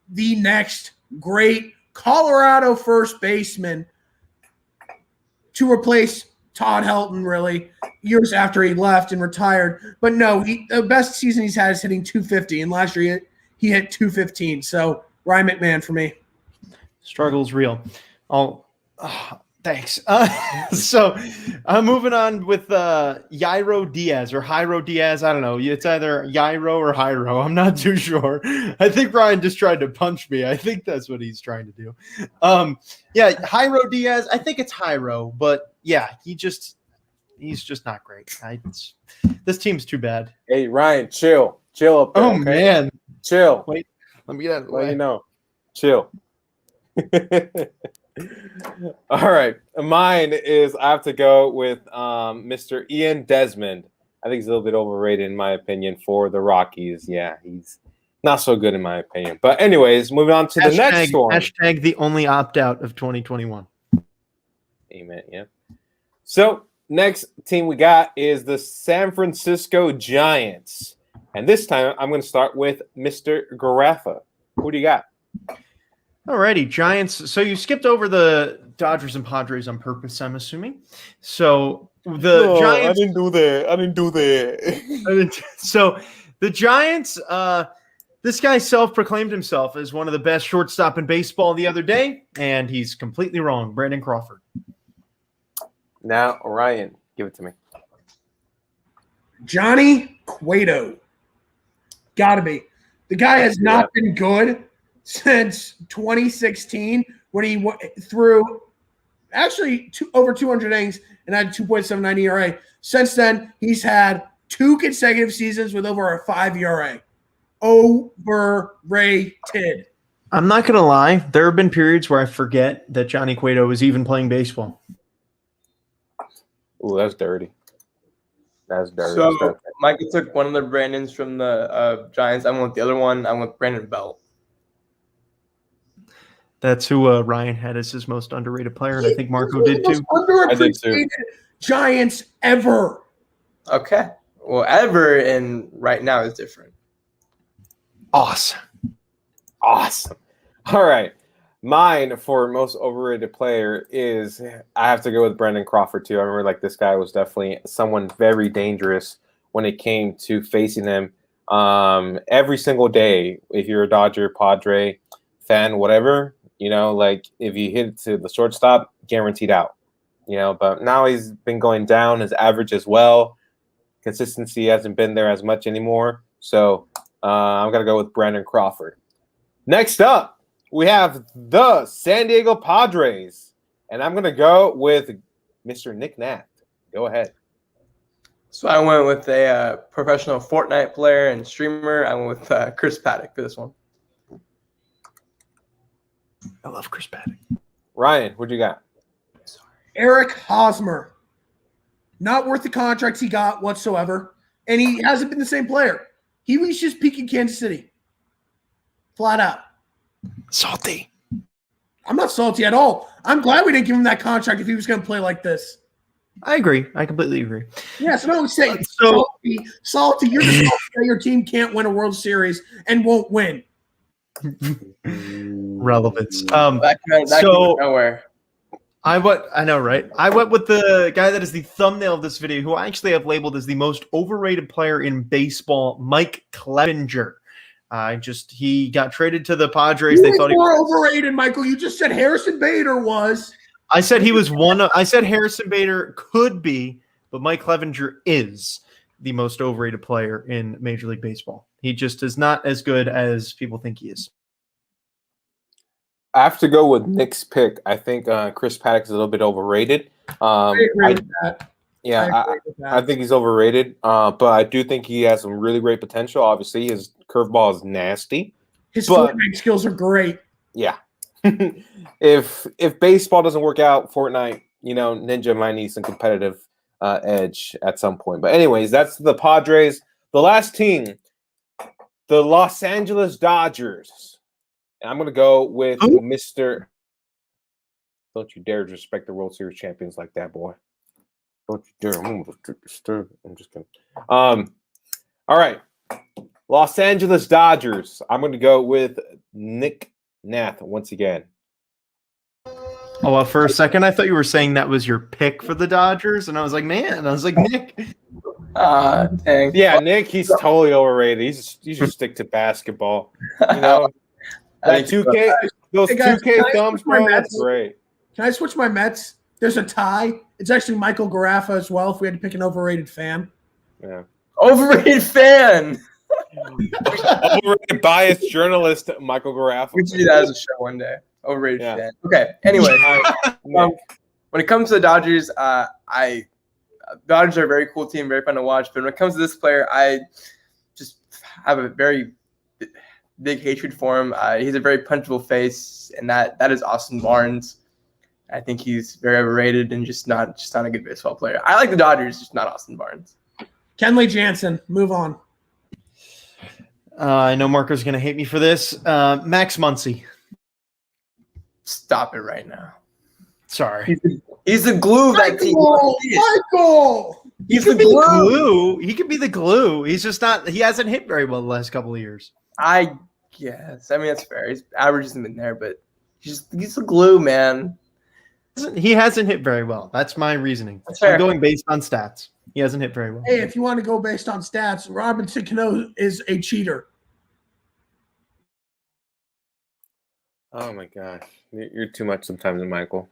the next great Colorado first baseman to replace Todd Helton, really, years after he left and retired. But no, the best season he's had is hitting 250. And last year he hit 215. So Ryan McMahon for me. Struggle's real. Thanks. So I'm moving on with Yairo Diaz or Jairo Diaz. I don't know. It's either Yairo or Jairo. I'm not too sure. I think Ryan just tried to punch me. I think that's what he's trying to do. Yeah, Jairo Diaz. I think it's Jairo, but yeah, he's just not great. This team's too bad. Hey, Ryan, chill up there. Oh, okay? Man. Chill. Wait, let me get out of the Let way. you know. Chill. All right. Mine is I have to go with Mr. Ian Desmond. I think he's a little bit overrated in my opinion for the Rockies. Yeah, he's not so good in my opinion. But anyways, moving on to the next one. Hashtag the only opt-out of 2021. Amen. Yeah. So next team we got is the San Francisco Giants. And this time I'm going to start with Mr. Garaffa. Who do you got? Alrighty, Giants. So you skipped over the Dodgers and Padres on purpose, I'm assuming. So Giants. I didn't do that. So the Giants, this guy self-proclaimed himself as one of the best shortstop in baseball the other day, and he's completely wrong. Brandon Crawford. Now, Ryan, give it to me. Johnny Cueto. Gotta be. The guy has not been good since 2016 when he threw actually over 200 innings and had 2.79 ERA. Since then, he's had 2 consecutive seasons with over a 5 ERA. Overrated. I'm not gonna lie. There have been periods where I forget that Johnny Cueto was even playing baseball. Ooh, that's dirty. That's dirty. So Michael took one of the Brandons from the Giants. I went with the other one. I went with Brandon Belt. That's who Ryan had as his most underrated player, and I think Marco did too. I did too. Giants ever. Okay. Well, ever and right now is different. Awesome. All right. Mine for most overrated player is I have to go with Brandon Crawford too. I remember like this guy was definitely someone very dangerous when it came to facing him every single day. If you're a Dodger, Padre fan, whatever, like if you hit it to the shortstop, guaranteed out. But now he's been going down his average as well. Consistency hasn't been there as much anymore. So I'm going to go with Brandon Crawford. Next up, we have the San Diego Padres. And I'm going to go with Mr. Nick Nat. Go ahead. So I went with a professional Fortnite player and streamer. I went with Chris Paddock for this one. I love Chris Paddock. Ryan, what you got? Eric Hosmer. Not worth the contracts he got whatsoever. And he hasn't been the same player. He was just peaking Kansas City. Flat out. Salty. I'm not salty at all. I'm glad we didn't give him that contract if he was going to play like this. I agree. I completely agree. Yeah, so don't say So- salty. You're just salty that your team can't win a World Series and won't win. Relevance. That came nowhere. I know, right? I went with the guy that is the thumbnail of this video, who I actually have labeled as the most overrated player in baseball, Mike Clevinger. He got traded to the Padres. They thought he was overrated, Michael. You just said Harrison Bader was. I said he was one. I said Harrison Bader could be, but Mike Clevinger is the most overrated player in Major League Baseball. He just is not as good as people think he is. I have to go with Nick's pick. I think Chris Paddock is a little bit overrated. I agree with that. I think he's overrated, but I do think he has some really great potential. Obviously, his curveball is nasty. His Fortnite skills are great. Yeah. If baseball doesn't work out, Fortnite, Ninja might need some competitive edge at some point. But anyways, that's the Padres. The last team, the Los Angeles Dodgers. And I'm going to go with Mr. Don't you dare disrespect the World Series champions like that, boy. Don't you dare. I'm just kidding. All right. Los Angeles Dodgers. I'm going to go with Nick Nath once again. Oh, well, for a second, I thought you were saying that was your pick for the Dodgers. And I was like, Nick. Dang. Yeah, Nick, he's totally overrated. You should stick to basketball. That 2K, those 2K thumbs, bro, that's great. Can I switch my Mets? There's a tie. It's actually Michael Garaffa as well, if we had to pick an overrated fan. Yeah. Overrated fan. Overrated biased journalist, Michael Garaffa. We should do that as a show one day. Overrated fan. Okay, anyway. When it comes to the Dodgers, Dodgers are a very cool team, very fun to watch. But when it comes to this player, I just have a very big hatred for him. He's a very punchable face, and that is Austin Barnes. I think he's very overrated and just not a good baseball player. I like the Dodgers, just not Austin Barnes. Kenley Jansen, move on. I know Marco's going to hate me for this. Max Muncy. Stop it right now. Sorry. He's the glue of that team. Michael! He could be the glue. He could be the glue. He's just not – he hasn't hit very well the last couple of years. I guess. I mean, that's fair. His average hasn't been there, but he's the glue, man. He hasn't hit very well. That's my reasoning. I'm going based on stats. He hasn't hit very well. Hey, if you want to go based on stats, Robinson Cano is a cheater. Oh, my gosh. You're too much sometimes, Michael.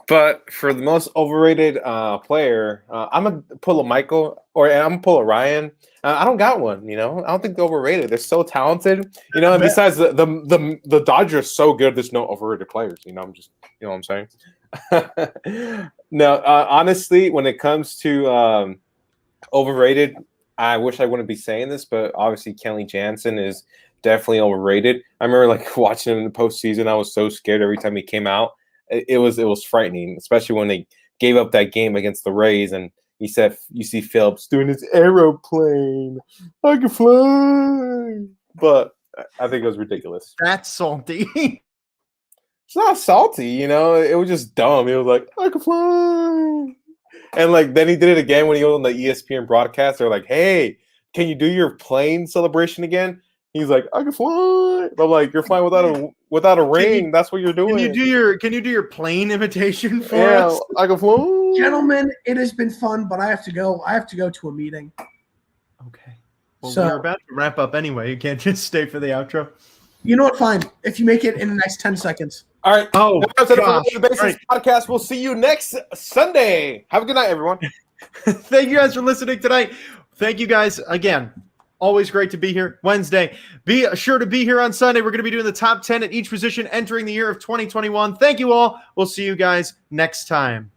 But for the most overrated player, I'm gonna pull a Michael and I'm gonna pull a Ryan. I don't got one, I don't think they're overrated. They're so talented, And besides the Dodgers are so good, there's no overrated players. I'm just, what I'm saying. No, honestly, when it comes to overrated, I wish I wouldn't be saying this, but obviously Kenley Jansen is definitely overrated. I remember watching him in the postseason. I was so scared every time he came out. It was frightening, especially when they gave up that game against the Rays, and he said you see Phillips doing his aeroplane. I can fly, but I think it was ridiculous. That's salty. It's not salty, It was just dumb. He was like, I can fly, and then he did it again when he was on the ESPN broadcast. They're like, hey, can you do your plane celebration again? He's like, I can fly. I'm like, you're flying without a ring. That's what you're doing. Can you do your plane imitation for us? I can fly. Gentlemen, it has been fun, but I have to go. I have to go to a meeting. Okay. Well, So- we're about to wrap up anyway. You can't just stay for the outro. You know what? Fine. If you make it in the next 10 seconds. All right. Oh, That's it for gosh. the Basis podcast. We'll see you next Sunday. Have a good night, everyone. Thank you guys for listening tonight. Thank you guys again. Always great to be here. Wednesday. Be sure to be here on Sunday. We're going to be doing the top 10 at each position entering the year of 2021. Thank you all. We'll see you guys next time.